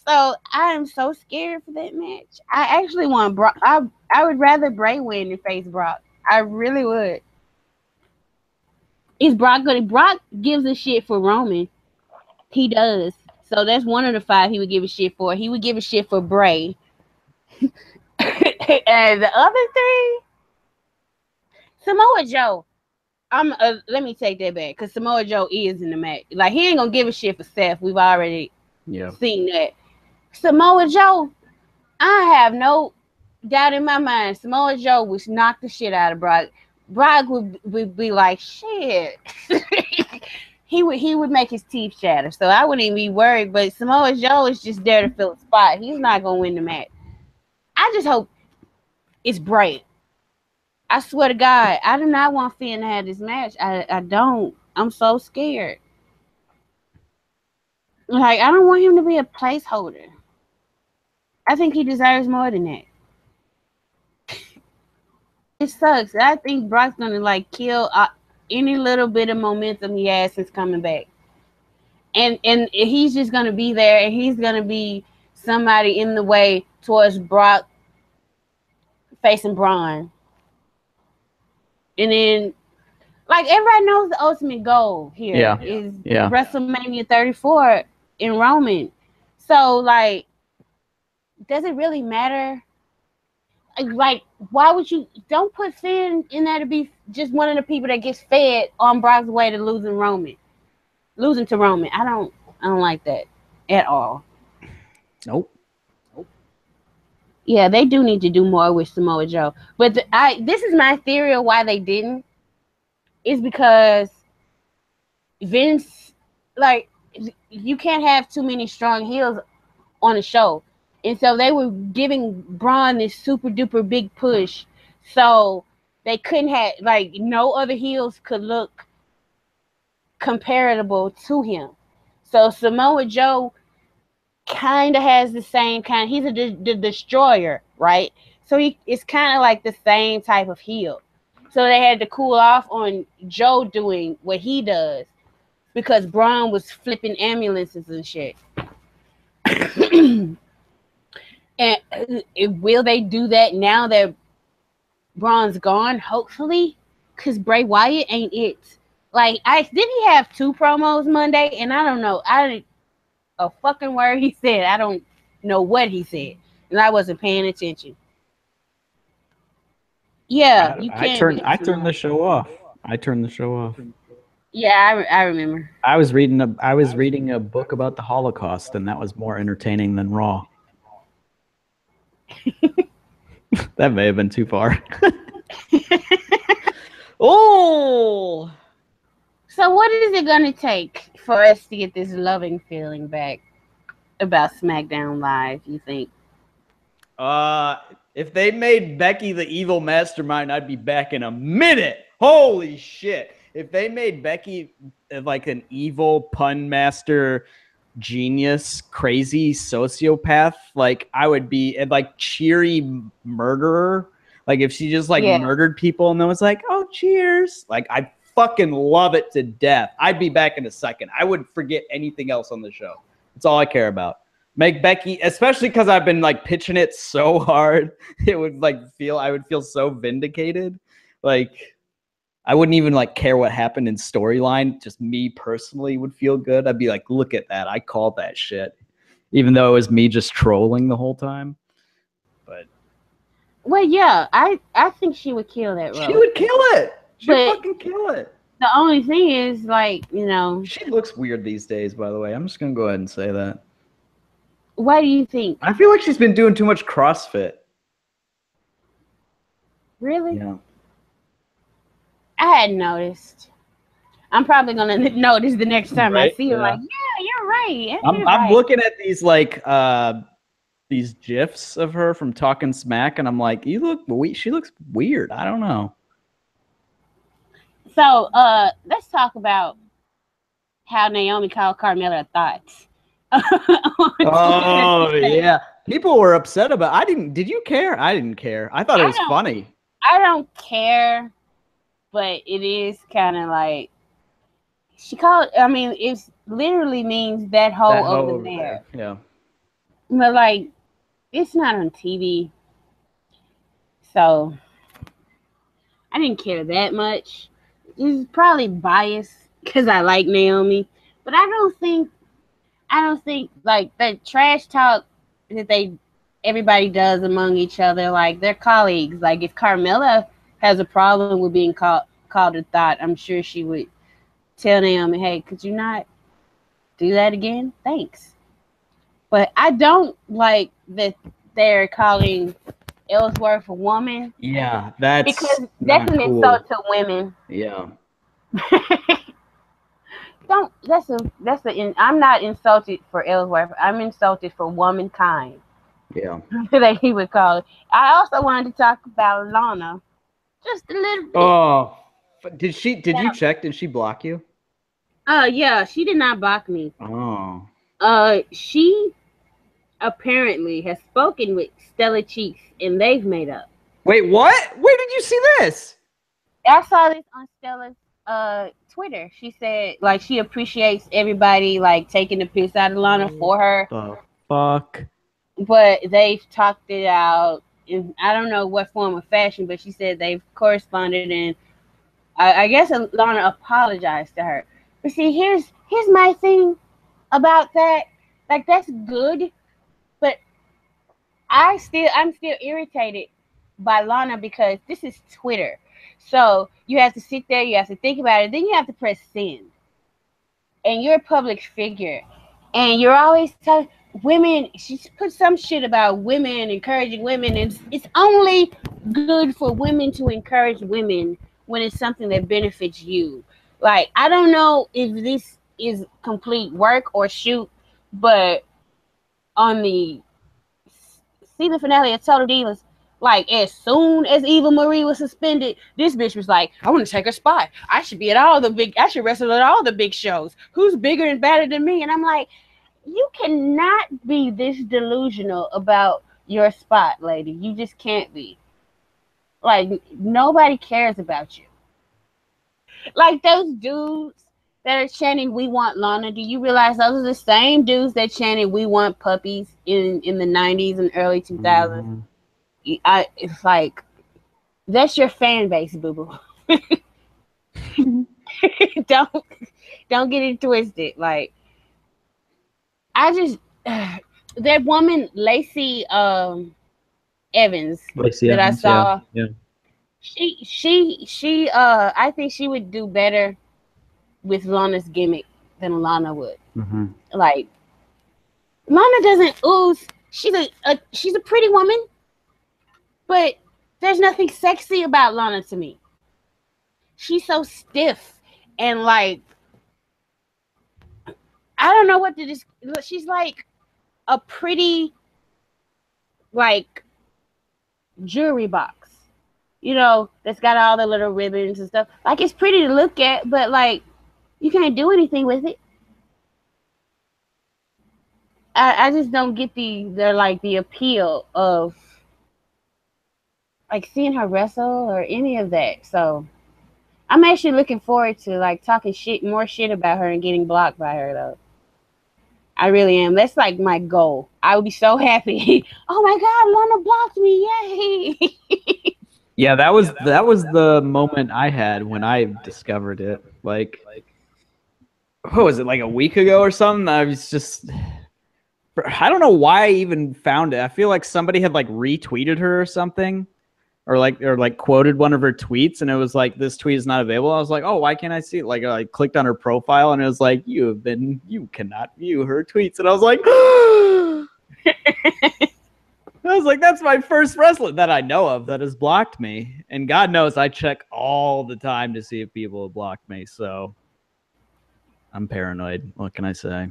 S2: So I am so scared for that match. I actually want Brock. I would rather Bray win than face Brock. I really would. Is Brock good? Brock gives a shit for Roman. He does. So that's one of the 5 he would give a shit for. He would give a shit for Bray. And the other 3, Samoa Joe. Let me take that back because Samoa Joe is in the match. Like he ain't gonna give a shit for Seth. We've already seen that. Samoa Joe, I have no doubt in my mind. Samoa Joe would knock the shit out of Brock. Brock would be like, shit. he would make his teeth chatter. So I wouldn't even be worried. But Samoa Joe is just there to fill a spot. He's not gonna win the match. I just hope it's Bray. I swear to God, I do not want Finn to have this match. I don't. I'm so scared. Like, I don't want him to be a placeholder. I think he deserves more than that. It sucks. I think Brock's gonna like kill any little bit of momentum he has since coming back, and he's just gonna be there, and he's gonna be somebody in the way towards Brock facing Braun, and then like everybody knows the ultimate goal here is WrestleMania 34 in Roman. So like, does it really matter? Like, why would you don't put Finn in there to be just one of the people that gets fed on Brock's way to losing to Roman? I don't like that at all.
S1: Nope.
S2: Yeah, they do need to do more with Samoa Joe. But this is my theory of why they didn't. Is because Vince, like, you can't have too many strong heels on a show. And so they were giving Braun this super duper big push. So they couldn't have, like, no other heels could look comparable to him. So Samoa Joe kind of has the same kind. He's the destroyer, right? So it's kind of like the same type of heel. So they had to cool off on Joe doing what he does because Braun was flipping ambulances and shit. And will they do that now that Braun's gone? Hopefully. because Bray Wyatt ain't it. Like, didn't he have 2 promos Monday? And I don't know. A fucking word he said. I don't know what he said. And I wasn't paying attention. Yeah, you can't.
S1: I turned the show off. I turned the show off.
S2: Yeah, I remember.
S1: I was reading a book about the Holocaust, and that was more entertaining than Raw. That may have been too far. Oh.
S2: So what is it going to take for us to get this loving feeling back about SmackDown Live, you think?
S1: If they made Becky the evil mastermind, I'd be back in a minute. Holy shit. If they made Becky like an evil pun master, genius, crazy sociopath, like I would be like cheery murderer. Like if she just like murdered people and then was like, oh, cheers. Like I fucking love it to death. I'd be back in a second. I would forget anything else on the show. That's all I care about. Make Becky, especially because I've been like pitching it so hard, it would like I would feel so vindicated. Like I wouldn't even like care what happened in storyline. Just me personally would feel good. I'd be like, look at that. I called that shit. Even though it was me just trolling the whole time. But
S2: well, yeah, I think she would kill that role.
S1: She would kill it. She'd fucking kill it.
S2: The only thing is, like, you know,
S1: she looks weird these days, by the way. I'm just gonna go ahead and say that.
S2: Why do you think?
S1: I feel like she's been doing too much CrossFit.
S2: Really?
S1: Yeah.
S2: I hadn't noticed. I'm probably gonna notice the next time I see her. Like, yeah, you're right.
S1: I'm looking at these like these GIFs of her from Talking Smack, and I'm like, she looks weird. I don't know.
S2: So let's talk about how Naomi called Carmella thoughts.
S1: Oh yeah, people were upset about. Did you care? I didn't care. I thought it was funny.
S2: I don't care, but it is kind of like she called. I mean, it literally means that hole over there.
S1: Yeah.
S2: But like, it's not on TV, so I didn't care that much. It's probably biased because I like Naomi, but I don't think like that trash talk that everybody does among each other, like they're colleagues. Like if Carmella has a problem with being called a thought, I'm sure she would tell Naomi, hey, could you not do that again? Thanks. But I don't like that they're calling Ellsworth a woman.
S1: Yeah,
S2: because that's an insult to women.
S1: Yeah.
S2: I'm not insulted for Ellsworth. I'm insulted for womankind.
S1: Yeah.
S2: That he would call it. I also wanted to talk about Lana. Just a little bit.
S1: Oh. Did you check? Did she block you?
S2: Yeah, she did not block me.
S1: Oh.
S2: She apparently has spoken with Stella Cheeks and they've made up.
S1: Wait, what? Where did you see this?
S2: I saw this on Stella's Twitter. She said like she appreciates everybody like taking the piss out of Lana for her.
S1: The fuck?
S2: But they've talked it out in I don't know what form of fashion, but she said they've corresponded and I guess Lana apologized to her. But see, here's my thing about that. Like that's good, but I'm still irritated by Lana because this is Twitter. So you have to sit there, you have to think about it, then you have to press send. And you're a public figure. And you're always telling women, she put some shit about women, encouraging women. And it's only good for women to encourage women when it's something that benefits you. Like, I don't know if this is complete work or shoot, but on the season finale of Total Divas, like as soon as Eva Marie was suspended, this bitch was like, I want to take her spot. I should wrestle at all the big shows. Who's bigger and better than me? And I'm like, you cannot be this delusional about your spot, lady. You just can't be. Like, nobody cares about you. Like those dudes that are chanting, we want Lana. Do you realize those are the same dudes that chanted, we want puppies in the 90s and early 2000s? Mm-hmm. It's like, that's your fan base, boo-boo. don't get it twisted. Like, I just that woman Lacey Evans
S1: Lacey
S2: that
S1: Evans,
S2: I saw.
S1: Yeah.
S2: She I think she would do better with Lana's gimmick than Lana would.
S1: Mm-hmm.
S2: Like, Lana doesn't ooze. She's a pretty woman, but there's nothing sexy about Lana to me. She's so stiff and like, I don't know what to just. She's like a pretty, like, jewelry box, that's got all the little ribbons and stuff. Like, it's pretty to look at, but like, you can't do anything with it. I just don't get the appeal of like seeing her wrestle or any of that. So I'm actually looking forward to like talking more shit about her and getting blocked by her though. I really am. That's like my goal. I would be so happy. Oh my God, Lana blocked me! Yay!
S1: Yeah, that was the moment I had when I discovered it. Like, what was it, like a week ago or something? I was just, I don't know why I even found it. I feel like somebody had like retweeted her or something, or like quoted one of her tweets, and it was like, this tweet is not available. I was like, oh, why can't I see it? Like, I clicked on her profile, and it was like, you cannot view her tweets, and I was like, I was like, that's my first wrestler that I know of that has blocked me, and God knows I check all the time to see if people have blocked me. So I'm paranoid. What can I say?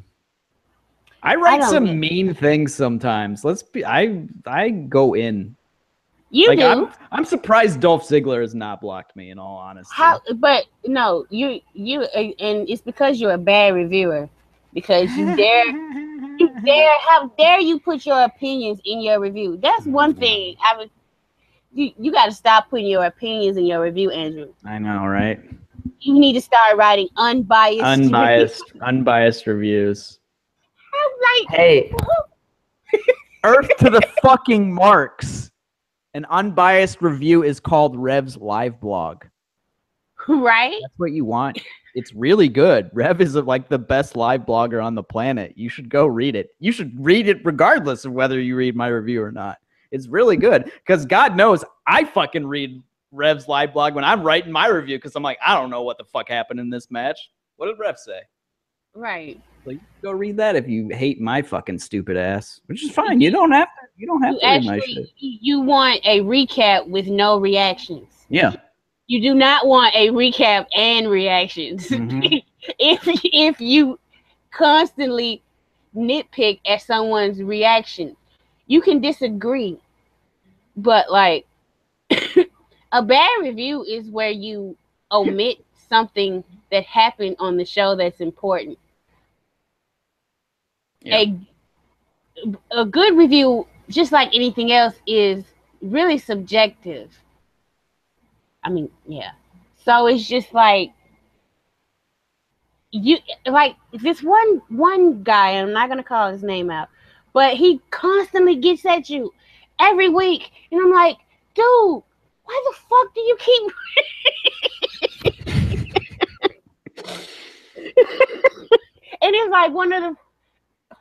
S1: I write some mean things sometimes. I go in.
S2: You do.
S1: I'm surprised Dolph Ziggler has not blocked me, in all honesty.
S2: But no, you and it's because you're a bad reviewer. Because you dare, how dare you put your opinions in your review? That's one thing. You got to stop putting your opinions in your review, Andrew.
S1: I know, right?
S2: You need to start writing unbiased
S1: reviews.
S2: I'm like,
S1: hey, Earth to the fucking marks. An unbiased review is called Rev's live blog.
S2: Right?
S1: That's what you want. It's really good. Rev is like the best live blogger on the planet. You should go read it. You should read it regardless of whether you read my review or not. It's really good because God knows I fucking read Rev's live blog when I'm writing my review because I'm like, I don't know what the fuck happened in this match. What did Rev say?
S2: Right.
S1: Like, go read that if you hate my fucking stupid ass, which is fine. You don't have to read my shit.
S2: You want a recap with no reactions.
S1: Yeah.
S2: You do not want a recap and reactions.
S1: Mm-hmm.
S2: if you constantly nitpick at someone's reaction, you can disagree. But like a bad review is where you omit something that happened on the show that's important. Yeah. A good review, just like anything else, is really subjective. I mean, yeah. So it's just like this one guy, and I'm not gonna call his name out, but he constantly gets at you every week, and I'm like, dude, why the fuck do you keep? And it's like one of the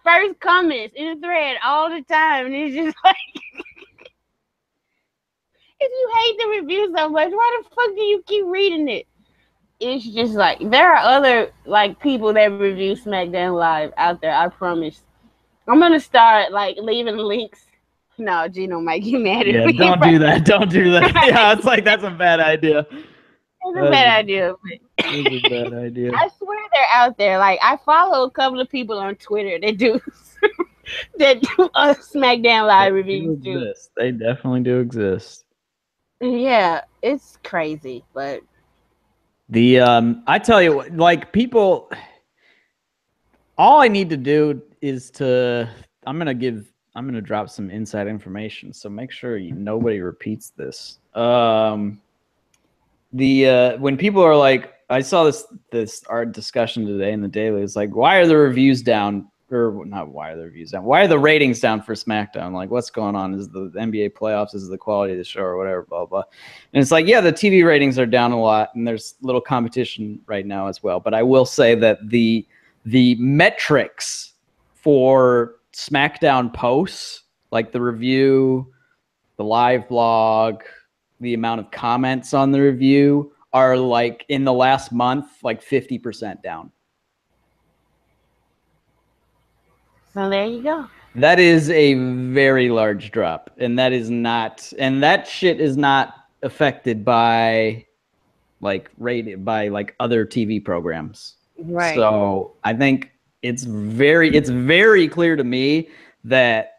S2: first comments in the thread all the time, and it's just like, if you hate the review so much, why the fuck do you keep reading it? It's just like, there are other like people that review SmackDown Live out there. I promise. I'm gonna start like leaving links. No, Gino might get mad at me.
S1: Don't do that. Don't do that. Yeah, it's like that's a bad idea.
S2: It's a bad idea.
S1: It's a bad idea.
S2: I swear they're out there. Like, I follow a couple of people on Twitter that do SmackDown Live reviews too.
S1: They definitely do exist.
S2: Yeah, it's crazy, but
S1: I tell you what, like, people, all I need to do is I'm gonna drop some inside information, so make sure nobody repeats this. When people are like, I saw this art discussion today in the Daily. It's like, why are the reviews down or not why are the reviews down? Why are the ratings down for SmackDown? Like, what's going on? Is the NBA playoffs? Is the quality of the show or whatever? Blah blah. And it's like, yeah, the TV ratings are down a lot, and there's little competition right now as well. But I will say that the metrics for SmackDown posts, like the review, the live blog, the amount of comments on the review, are like in the last month, like 50% down.
S2: So there you go.
S1: That is a very large drop, and that shit is not affected by like rated by like other TV programs.
S2: Right.
S1: So I think it's very clear to me that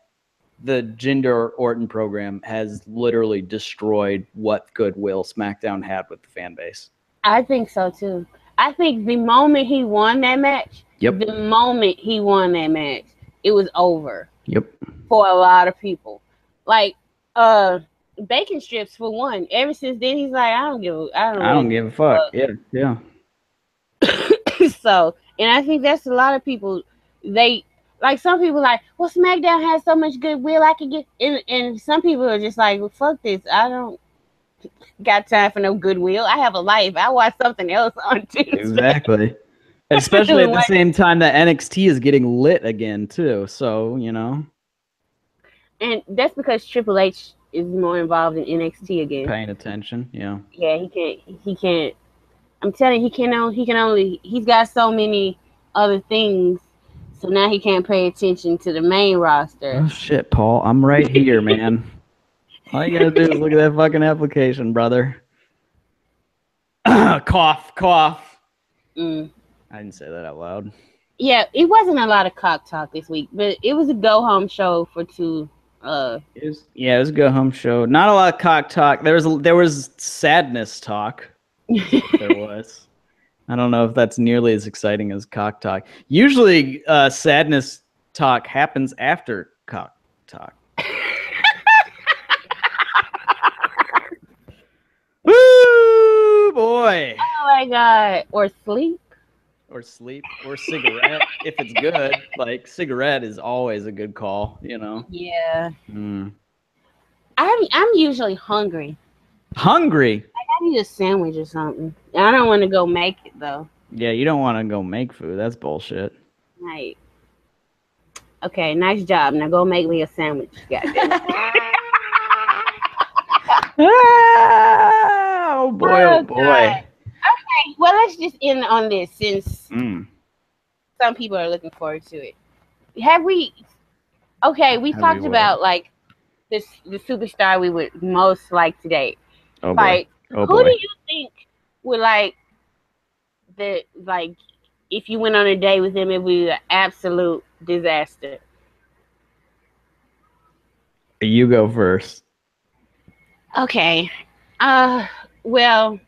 S1: the Jinder Orton program has literally destroyed what goodwill SmackDown had with the fan base.
S2: I think so too. I think the moment he won that match, it was over.
S1: Yep.
S2: For a lot of people. Like bacon strips for one. Ever since then he's like, I don't give a fuck.
S1: Yeah.
S2: So, and I think that's a lot of people. They like some people like, well, SmackDown has so much goodwill I can get, and some people are just like, well, fuck this. I don't got time for no goodwill. I have a life. I watch something else on Tuesday.
S1: Exactly. Especially at the same time that NXT is getting lit again too. So, you know. And
S2: that's because Triple H is more involved in NXT again.
S1: Paying attention, yeah.
S2: Yeah, he can't. I'm telling you, he's got so many other things, so now he can't pay attention to the main roster.
S1: Oh shit, Paul, I'm right here, man. All you gotta do is look at that fucking application, brother. Cough.
S2: Mm.
S1: I didn't say that out loud.
S2: Yeah, it wasn't a lot of cock talk this week, but it was a go home show for two.
S1: It was a go home show. Not a lot of cock talk. There was sadness talk. There was. I don't know if that's nearly as exciting as cock talk. Usually, sadness talk happens after cock talk. Woo, boy!
S2: Oh my god! Or sleep,
S1: or cigarette if it's good. Like cigarette is always a good call, you know.
S2: Yeah.
S1: Mm.
S2: I'm usually hungry.
S1: Hungry?
S2: I need a sandwich or something. I don't want to go make it though.
S1: Yeah, you don't want to go make food. That's bullshit.
S2: Right. Okay, nice job. Now go make me a sandwich.
S1: Oh boy, oh boy.
S2: God. Okay, well let's just end on this since some people are looking forward to it. We talked about like the superstar we would most like to date.
S1: Oh boy.
S2: Like
S1: who
S2: do you think would like if you went on a date with him, it would be an absolute disaster?
S1: You go first.
S2: Okay. Well,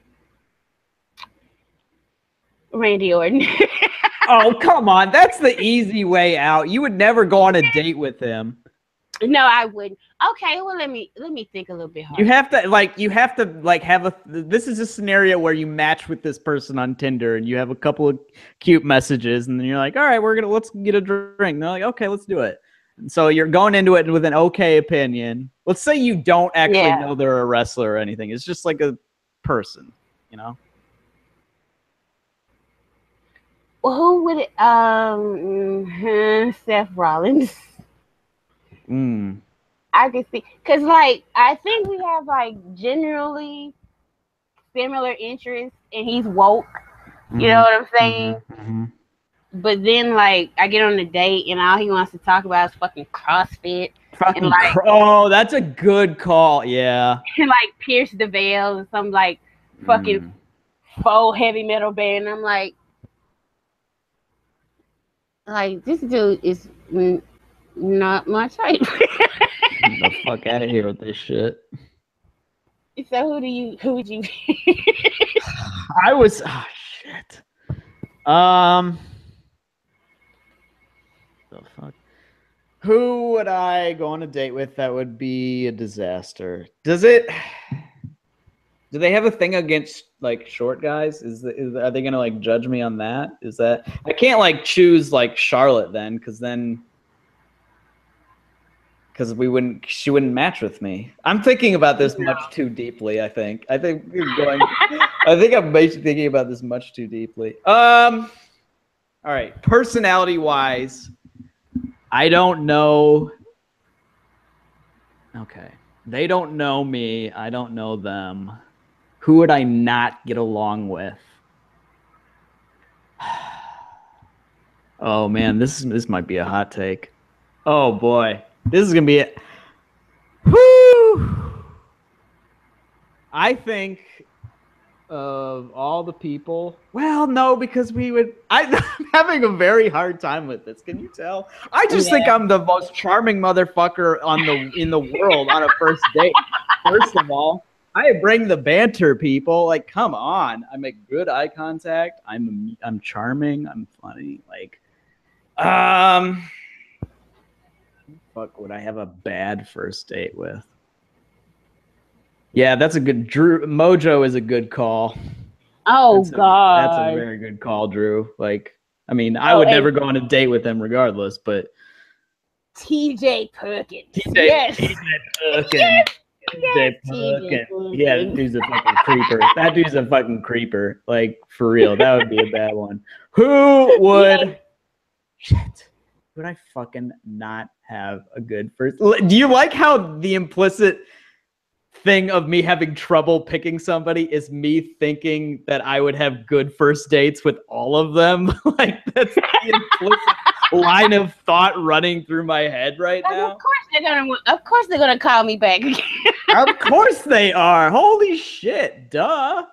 S2: Randy Orton.
S1: Oh, come on. That's the easy way out. You would never go on a date with him.
S2: No, I wouldn't. Okay, well let me think a little bit harder.
S1: You have to have this is a scenario where you match with this person on Tinder and you have a couple of cute messages and then you're like, all right, let's get a drink. And they're like, okay, let's do it. And so you're going into it with an okay opinion. Let's say you don't actually know they're a wrestler or anything. It's just like a person, you know?
S2: Well, who would it, Seth Rollins. I could see, because I think we have generally similar interests, and he's woke. You know what I'm saying? But then I get on a date, and all he wants to talk about is fucking CrossFit.
S1: Oh, that's a good call. Yeah.
S2: And Pierce the Veil and some fucking faux heavy metal band. I'm like this dude is not my type.
S1: Get the fuck out of here with this shit.
S2: So who would you
S1: shit. The fuck? Who would I go on a date with that would be a disaster? Does it Do they have a thing against like short guys? Are they gonna like judge me on that? Is that I can't like choose like Charlotte then because she wouldn't match with me. I'm thinking about this much too deeply. I think I'm basically thinking about this much too deeply. All right, personality wise, I don't know. Okay, they don't know me. I don't know them. Who would I not get along with? Oh man, this might be a hot take. Oh boy, this is gonna be it. Whoo! I think of all the people. Well, no, because I'm having a very hard time with this. Can you tell? I just think I'm the most charming motherfucker in the world on a first date. First of all, I bring the banter, people. Like, come on. I make good eye contact. I'm charming. I'm funny. Like, fuck, would I have a bad first date with? Yeah, that's a good Drew. Mojo is a good call.
S2: Oh God,
S1: that's a very good call, Drew. Like, I mean, I would never go on a date with him regardless, but
S2: TJ Perkins.
S1: Yes. TJ Perkins. Yeah, that dude's a fucking creeper. That dude's a fucking creeper. Like, for real, that would be a bad one. Who would? Shit. Would I fucking not have a good first? Do you like how the implicit thing of me having trouble picking somebody is me thinking that I would have good first dates with all of them? Like, that's the implicit line of thought running through my head right now.
S2: Of course they're gonna call me back again.
S1: Of course they are. Holy shit, duh.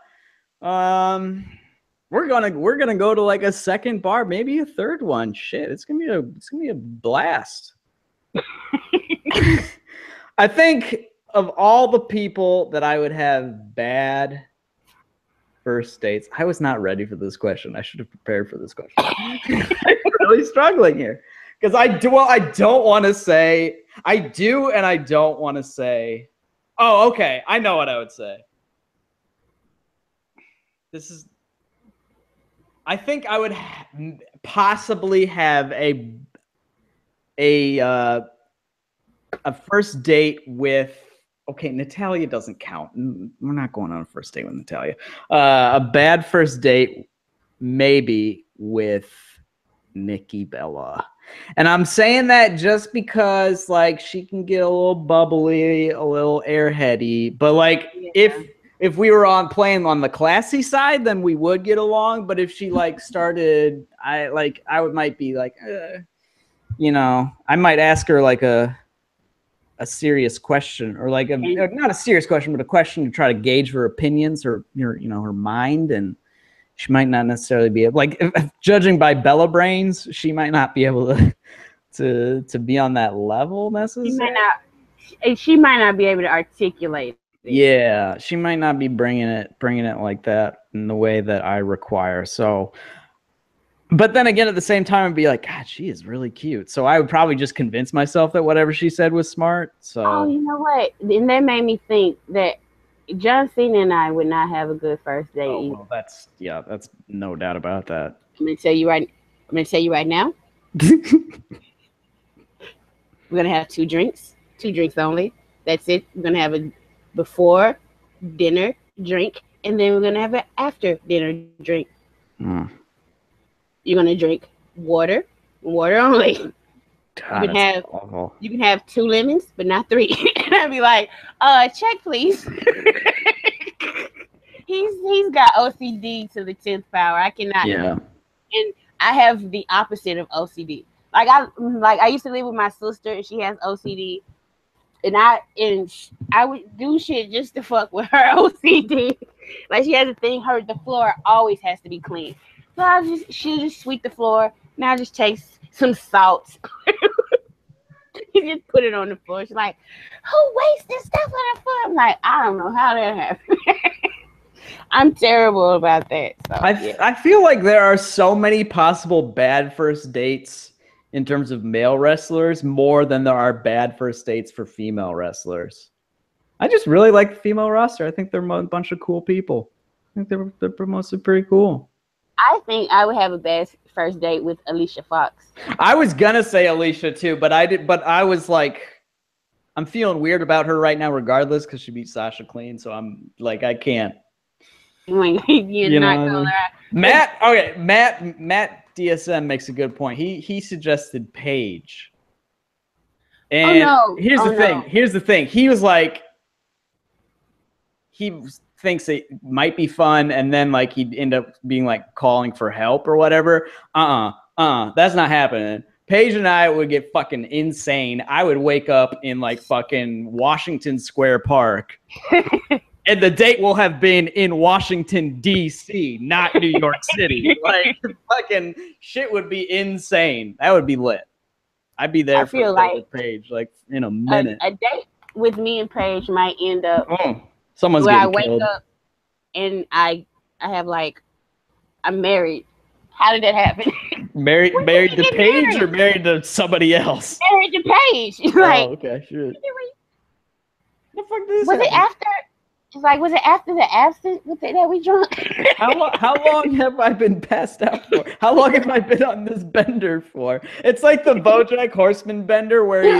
S1: We're gonna go to like a second bar, maybe a third one. Shit, it's gonna be a blast. I think of all the people that I would have bad first dates, I was not ready for this question. I should have prepared for this question. I'm really struggling here because I don't want to say I do, and I don't want to say. Oh, okay. I know what I would say. I think I would possibly have a first date with. Okay, Natalia doesn't count. We're not going on a first date with Natalia. A bad first date, maybe with Nikki Bella. And I'm saying that just because, like, she can get a little bubbly, a little airheady. But, like, if we were playing on the classy side, then we would get along. But if she, like, started, I might be like, I might ask her, like, a serious question, or like not a serious question, but a question to try to gauge her opinions or her mind, and she might not necessarily be able, like, if judging by Bella brains, she might not be able to be on that level necessarily.
S2: She might not be able to articulate it.
S1: Yeah, she might not be bringing it like that in the way that I require. So. But then again, at the same time, I'd be like, God, she is really cute. So I would probably just convince myself that whatever she said was smart. So.
S2: Oh, you know what? And that made me think that John Cena and I would not have a good first date.
S1: Oh, well, that's no doubt about that.
S2: I'm gonna tell you right now. We're gonna have 2 drinks only. That's it. We're gonna have a before dinner drink, and then we're gonna have an after dinner drink. You're gonna drink water only.
S1: God,
S2: you can have 2 lemons, but not 3. And I'd be like, check please. He's got OCD to the 10th power. I cannot.
S1: Yeah.
S2: And I have the opposite of OCD. I used to live with my sister, and she has OCD. And I would do shit just to fuck with her OCD. Like, she has a thing, the floor always has to be clean. So she'll just sweep the floor. Now just take some salt. You just put it on the floor. She's like, who wasted stuff on the floor? I'm like, I don't know how that happened. I'm terrible about that. So,
S1: I feel like there are so many possible bad first dates in terms of male wrestlers more than there are bad first dates for female wrestlers. I just really like the female roster. I think they're a bunch of cool people. I think they're mostly pretty cool.
S2: I think I would have a bad first date with Alicia Fox.
S1: I was gonna say Alicia too, but I was like, I'm feeling weird about her right now, regardless, because she beat Sasha clean. So I'm like, I can't.
S2: You're not gonna
S1: Matt DSM makes a good point. He suggested Paige. And here's the thing. He was like, he thinks it might be fun, and then like he'd end up being like calling for help or whatever. That's not happening. Paige and I would get fucking insane. I would wake up in like fucking Washington Square Park. And the date will have been in Washington, D.C., not New York City. Like, fucking shit would be insane. That would be lit. I'd be there for like Paige, like, in a minute.
S2: A date with me and Paige might end up
S1: someone's
S2: where
S1: getting
S2: I wake
S1: killed.
S2: up and I have like, I'm married. How did that happen?
S1: Married to Paige or married to somebody else?
S2: Married to Paige. Like,
S1: okay, sure. The fuck
S2: was it after? It's like, was it after the absinthe that we drunk?
S1: How long have I been passed out for? How long have I been on this bender for? It's like the BoJack Horseman bender where he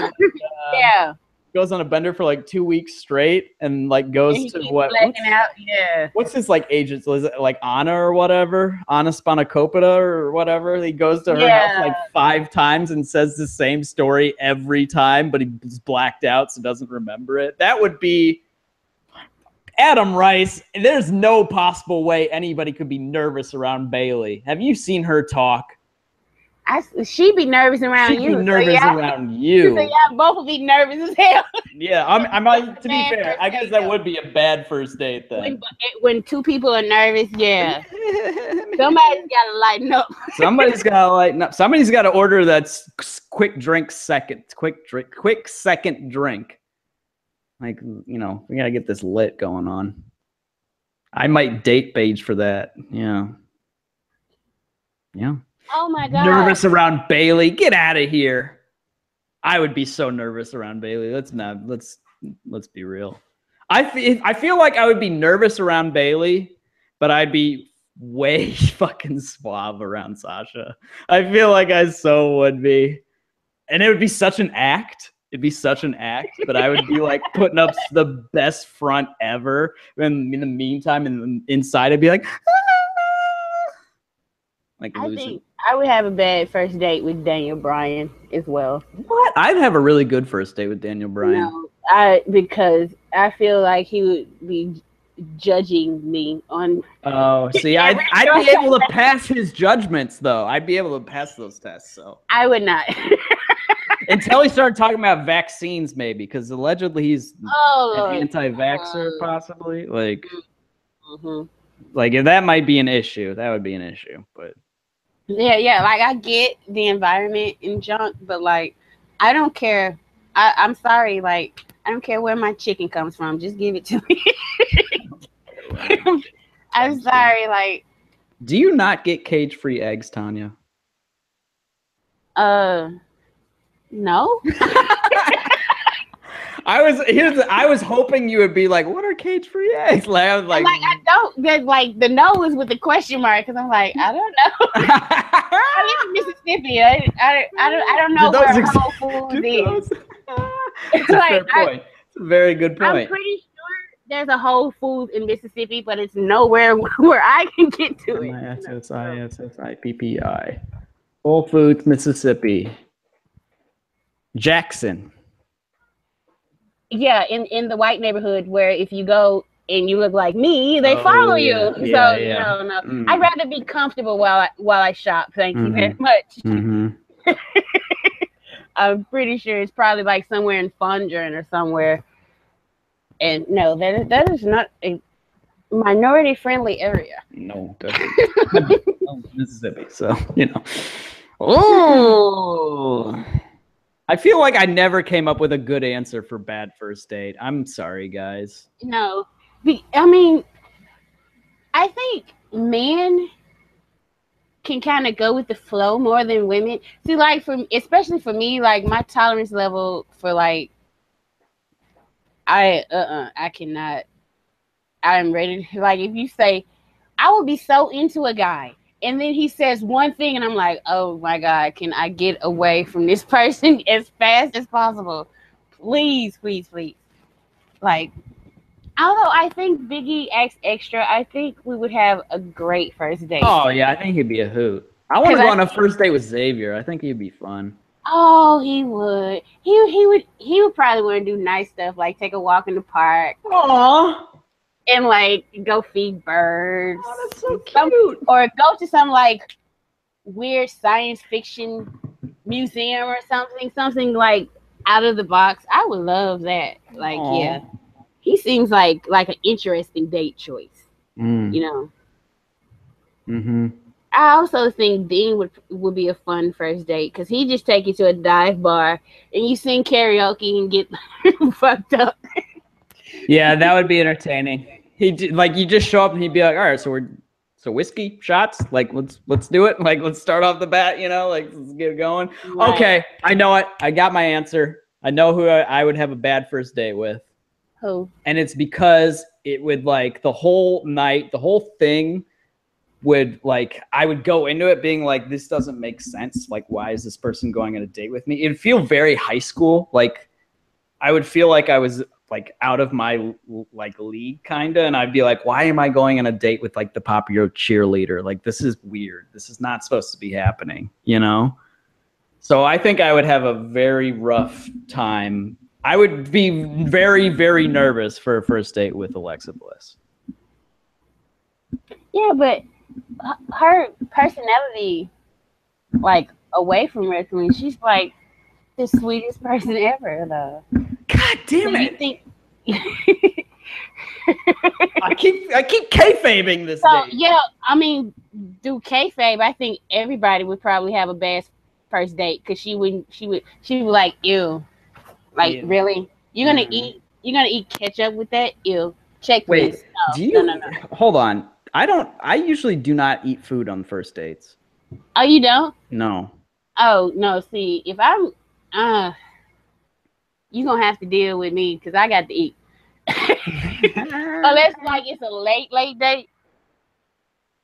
S1: goes on a bender for like 2 weeks straight and like goes to what's his like agent? Is it like Anna or whatever? Anna Spanakopita or whatever? He goes to her house like 5 times and says the same story every time, but he's blacked out so doesn't remember it. That would be Adam Rice. There's no possible way anybody could be nervous around Bailey. Have you seen her talk?
S2: She'd be nervous around you.
S1: She'd be nervous around you.
S2: So y'all both would be nervous as hell.
S1: Yeah, I might. To be fair, I guess that would be a bad first date then.
S2: When 2 people are nervous, somebody's got to lighten up.
S1: Somebody's got to lighten up. Somebody's got to order that quick second drink. Like, you know, we got to get this lit going on. I might date Paige for that. Yeah.
S2: Oh my God.
S1: Nervous around Bailey. Get out of here. I would be so nervous around Bailey. Let's be real. I feel like I would be nervous around Bailey, but I'd be way fucking suave around Sasha. I feel like I so would be. And it would be such an act. It'd be such an act, but I would be like putting up the best front ever. And in the meantime, inside, I'd be like,
S2: I think I would have a bad first date with Daniel Bryan as well.
S1: What? I'd have a really good first date with Daniel Bryan.
S2: No, because I feel like he would be judging me on.
S1: Oh, see, I'd be able to pass his judgments, though. I'd be able to pass those tests. So
S2: I would not.
S1: Until he started talking about vaccines, maybe, because allegedly he's an anti-vaxxer, possibly. Like, like if that might be an issue, that would be an issue. But
S2: yeah, like I get the environment and junk, but like I don't care. I'm sorry, like I don't care where my chicken comes from. Just give it to me. I'm sorry, like.
S1: Do you not get cage-free eggs, Tonya?
S2: No.
S1: I was hoping you would be like, what are cage-free eggs? Like I was like
S2: I don't. Like the no is with the question mark because I'm like I don't know. I live in Mississippi. I don't know where Whole Foods is.
S1: It's a fair point. It's a very good point.
S2: I'm pretty sure there's a Whole Foods in Mississippi, but it's nowhere where I can get to it.
S1: MISSISSIPPI. Whole Foods, Mississippi. Jackson.
S2: Yeah, in the white neighborhood where if you go and you look like me, they follow you. No. I'd rather be comfortable while I shop. Thank you very much. I'm pretty sure it's probably like somewhere in Fondren or somewhere. And no, that is not a minority friendly area.
S1: No, definitely. Mississippi, so you know. Oh. I feel like I never came up with a good answer for bad first date. I'm sorry, guys.
S2: No. I mean, I think men can kind of go with the flow more than women. See, like, especially for me, like, my tolerance level for, like, I cannot. I'm ready. Like if you say, I would be so into a guy, and then he says one thing, and I'm like, oh my God, can I get away from this person as fast as possible? Please, please, please. Like, although I think Biggie acts extra, I think we would have a great first date.
S1: Oh yeah, I think he'd be a hoot. I want to go on a first date with Xavier. I think he'd be fun.
S2: Oh, he would. He would probably want to do nice stuff like take a walk in the park.
S1: Aww.
S2: And like go feed birds.
S1: Oh, that's so cute.
S2: Or go to some like weird science fiction museum or something like out of the box. I would love that. Like, aww. Yeah, he seems like an interesting date choice. You know.
S1: Mm-hmm.
S2: I also think Dean would be a fun first date because he just take you to a dive bar and you sing karaoke and get fucked up.
S1: Yeah, that would be entertaining. Like you just show up and he'd be like, all right, so whiskey shots, like let's do it. Like let's start off the bat, you know, like let's get it going. Right. Okay, I know it. I got my answer. I know who I would have a bad first date with.
S2: Who?
S1: And it's because it would like the whole night, the whole thing would like I would go into it being like, this doesn't make sense. Like, why is this person going on a date with me? It'd feel very high school. Like I would feel like I was like out of my like league kind of, and I'd be like, why am I going on a date with like the popular cheerleader? Like this is weird. This is not supposed to be happening, you know? So I think I would have a very rough time. I would be very, very nervous for a first date with Alexa Bliss.
S2: Yeah, but her personality, like away from wrestling, she's like the sweetest person ever, though.
S1: God damn it! I keep kayfabing this.
S2: So yeah, I mean, do kayfabe. I think everybody would probably have a bad first date because she would like, ew, like really? You're gonna eat ketchup with that? Ew. Check
S1: Wait,
S2: this.
S1: No. Hold on. I usually do not eat food on first dates.
S2: Oh, you don't?
S1: No.
S2: Oh no. See, if I'm you're gonna have to deal with me because I got to eat. Unless like it's a late date.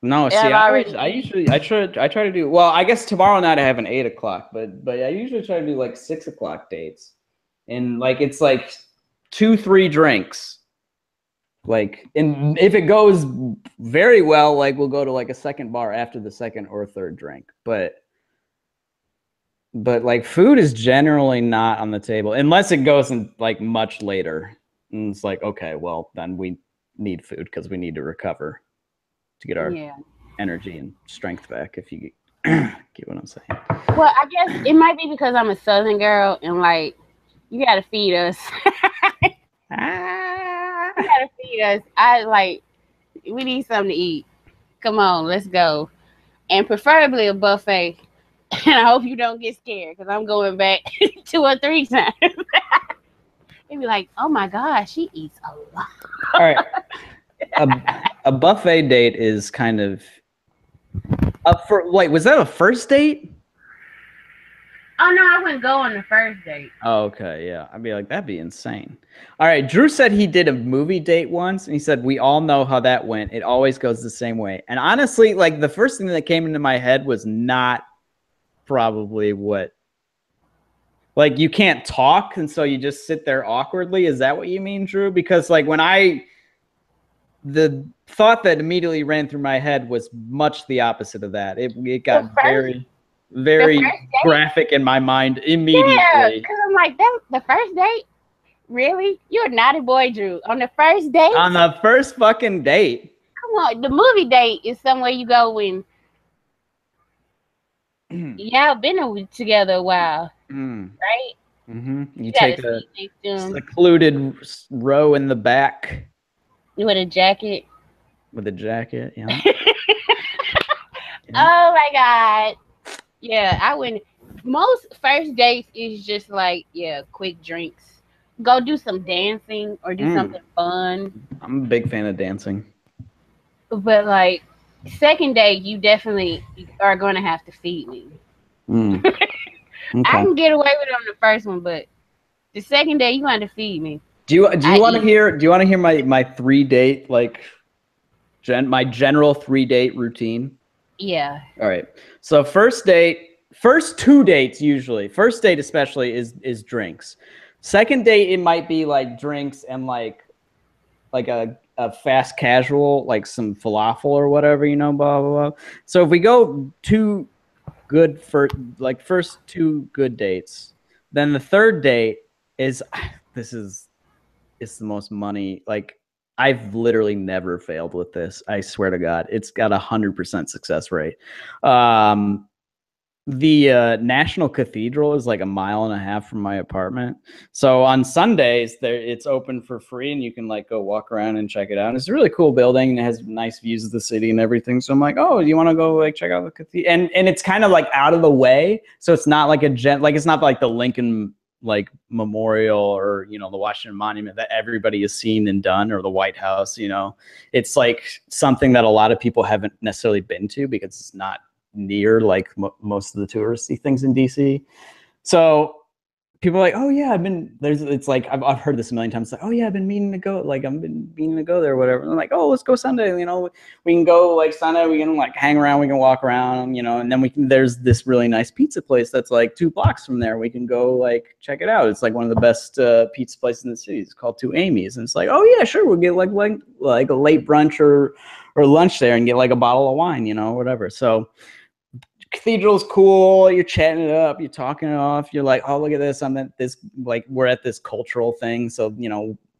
S1: No, see, I try to do well. I guess tomorrow night I have an 8 o'clock, but I usually try to do like 6 o'clock dates, and like it's like 2-3 drinks. Like, and if it goes very well, like we'll go to like a second bar after the second or third drink, but like food is generally not on the table unless it goes in like much later. And it's like, okay, well then we need food because we need to recover to get our energy and strength back. If you get what I'm saying.
S2: Well, I guess it might be because I'm a Southern girl and like you gotta feed us. You gotta feed us. We need something to eat. Come on, let's go. And preferably a buffet. And I hope you don't get scared because I'm going back 2 or 3 times. They'd be like, oh my gosh, she eats a lot.
S1: All right. A buffet date is kind of was that a first date?
S2: Oh no, I wouldn't go on the first date.
S1: Oh, okay, yeah. I'd be like, that'd be insane. All right, Drew said he did a movie date once, and he said, we all know how that went. It always goes the same way. And honestly, like the first thing that came into my head was not probably what, like you can't talk, and so you just sit there awkwardly. Is that what you mean, Drew? Because like the thought that immediately ran through my head was much the opposite of that. It got very graphic in my mind immediately.
S2: Yeah, because I'm like, the first date? Really? You're a naughty boy, Drew. On the first date?
S1: On the first fucking date.
S2: Come on. The movie date is somewhere you go when y'all been together a while. Right?
S1: Mm-hmm. You take a secluded row in the back.
S2: With a jacket.
S1: With a jacket, yeah.
S2: Oh my God. Yeah, I wouldn't. Most first dates is just like, quick drinks. Go do some dancing or do something fun. I'm
S1: a big fan of dancing.
S2: But like, second date, you definitely are going to have to feed me. Okay. I can get away with it on the first one, but the second day, you want to feed me.
S1: Do you want to hear my 3-date like my general 3-date routine?
S2: Yeah.
S1: All right. So first 2 dates usually. First date especially is drinks. Second date it might be like drinks and like a fast casual, like some falafel or whatever, blah blah blah. So if we go first 2 good dates, then the third date is it's the most money. Like I've literally never failed with this. I swear to God, it's got 100% success rate. The National Cathedral is like 1.5 miles from my apartment. So on Sundays, it's open for free, and you can like go walk around and check it out. And it's a really cool building, and it has nice views of the city and everything. So I'm like, oh, you want to go like check out the cathedral? And it's kind of like out of the way, so it's not like it's not like the Lincoln like Memorial or the Washington Monument that everybody has seen and done, or the White House. It's like something that a lot of people haven't necessarily been to because it's not near like most of the touristy things in DC. So people are like, oh yeah, it's like I've heard this a million times, like, oh yeah, I've been meaning to go, like I've been meaning to go there or whatever. And I'm like, oh, let's go Sunday, we can go like Sunday, we can like hang around, we can walk around, and then there's this really nice pizza place that's like 2 blocks from there. We can go like check it out. It's like one of the best pizza places in the city. It's called Two Amy's, and it's like, oh yeah, sure, we'll get like a late brunch or lunch there and get like a bottle of wine, whatever. So cathedral's cool. You're chatting it up. You're talking it off. You're like, oh, look at this. I'm at this, like, we're at this cultural thing. So,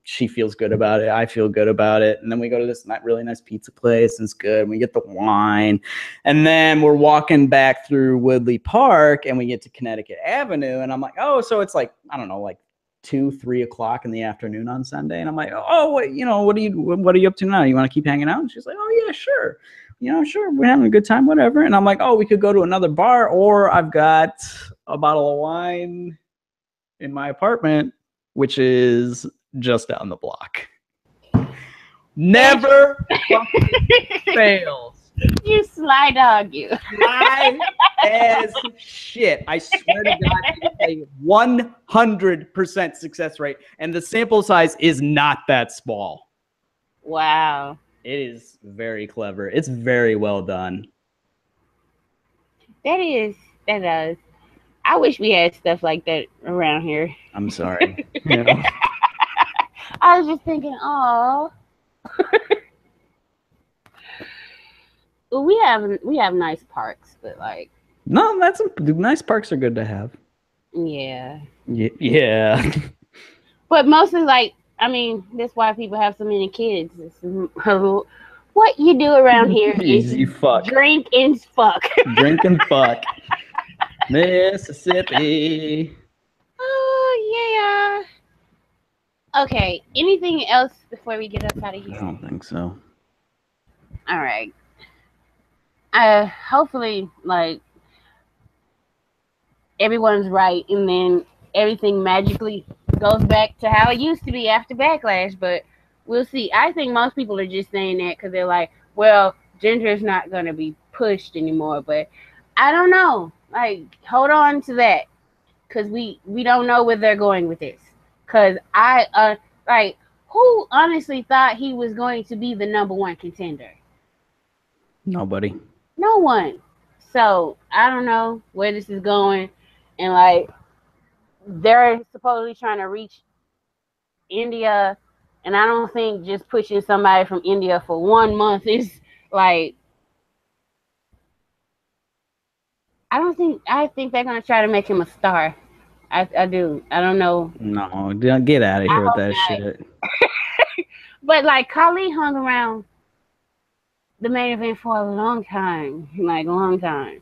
S1: she feels good about it. I feel good about it. And then we go to this really nice pizza place, and it's good. We get the wine. And then we're walking back through Woodley Park, and we get to Connecticut Avenue. And I'm like, oh, so it's like, I don't know, like 2-3 o'clock in the afternoon on Sunday. And I'm like, oh, what are you up to now? You want to keep hanging out? And she's like, oh yeah, sure. Sure, we're having a good time, whatever. And I'm like, oh, we could go to another bar, or I've got a bottle of wine in my apartment, which is just down the block. Never fails.
S2: You sly dog, you.
S1: Sly as shit. I swear to God, it's a 100% success rate, and the sample size is not that small.
S2: Wow.
S1: It is very clever. It's very well done.
S2: That does. I wish we had stuff like that around here.
S1: I'm sorry.
S2: I was just thinking, oh. Well, we have nice parks, but like.
S1: No, nice parks are good to have.
S2: Yeah.
S1: Yeah.
S2: But mostly like, that's why people have so many kids. What you do around here is
S1: you fuck.
S2: Drink and fuck.
S1: Drink and fuck. Mississippi.
S2: Oh, yeah. Okay, anything else before we get up out of here?
S1: I don't think so.
S2: All right. Hopefully, like, everyone's right, and then everything magically goes back to how it used to be after Backlash, but we'll see. I think most people are just saying that because they're like, well, gender is not going to be pushed anymore, but I don't know. Like, hold on to that, because we don't know where they're going with this. Because who honestly thought he was going to be the #1 contender?
S1: Nobody.
S2: No one. So I don't know where this is going, and like, they're supposedly trying to reach India, and I don't think just pushing somebody from India for 1 month is like. I think they're gonna try to make him a star. I do. I don't know.
S1: No, get out of here with that shit.
S2: But like, Khali hung around the main event for a long time, like a long time.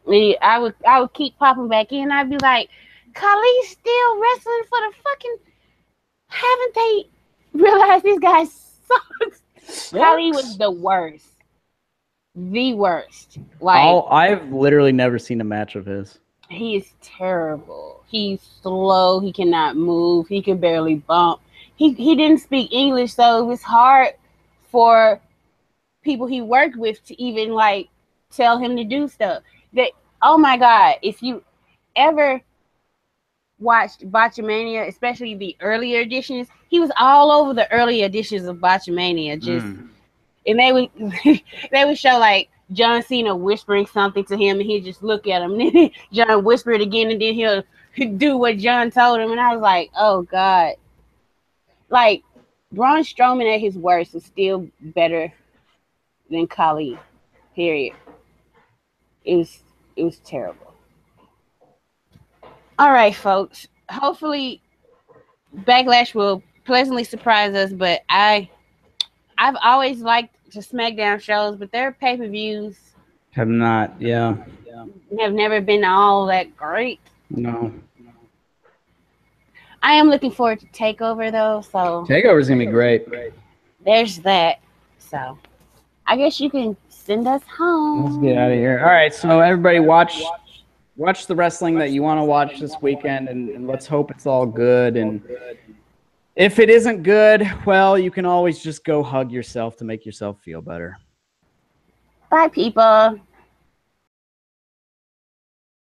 S2: I would keep popping back in. I'd be like, Khali's still wrestling for the fucking. Haven't they realized this guy sucks? Khali was the worst. The worst. Like,
S1: I've literally never seen a match of his.
S2: He is terrible. He's slow. He cannot move. He can barely bump. He didn't speak English, so it was hard for people he worked with to even like tell him to do stuff. That, oh my God, if you ever watched Botchamania, especially the earlier editions, he was all over the early editions of Botchamania. And they would they would show like John Cena whispering something to him, and he'd just look at him. And then John whispered again, and then he'll do what John told him. And I was like, oh God. Like, Braun Strowman at his worst was still better than Khali. Period. It was terrible. All right, folks. Hopefully Backlash will pleasantly surprise us, but I've always liked the SmackDown shows, but their pay-per-views
S1: have not, have
S2: never been all that great.
S1: No.
S2: I am looking forward to TakeOver though, so
S1: TakeOver's gonna be great.
S2: There's that. So I guess you can send us home.
S1: Let's get out of here. All right, so everybody watch the wrestling that you want to watch this weekend, and let's hope it's all good. And if it isn't good, well, you can always just go hug yourself to make yourself feel better.
S2: Bye, people.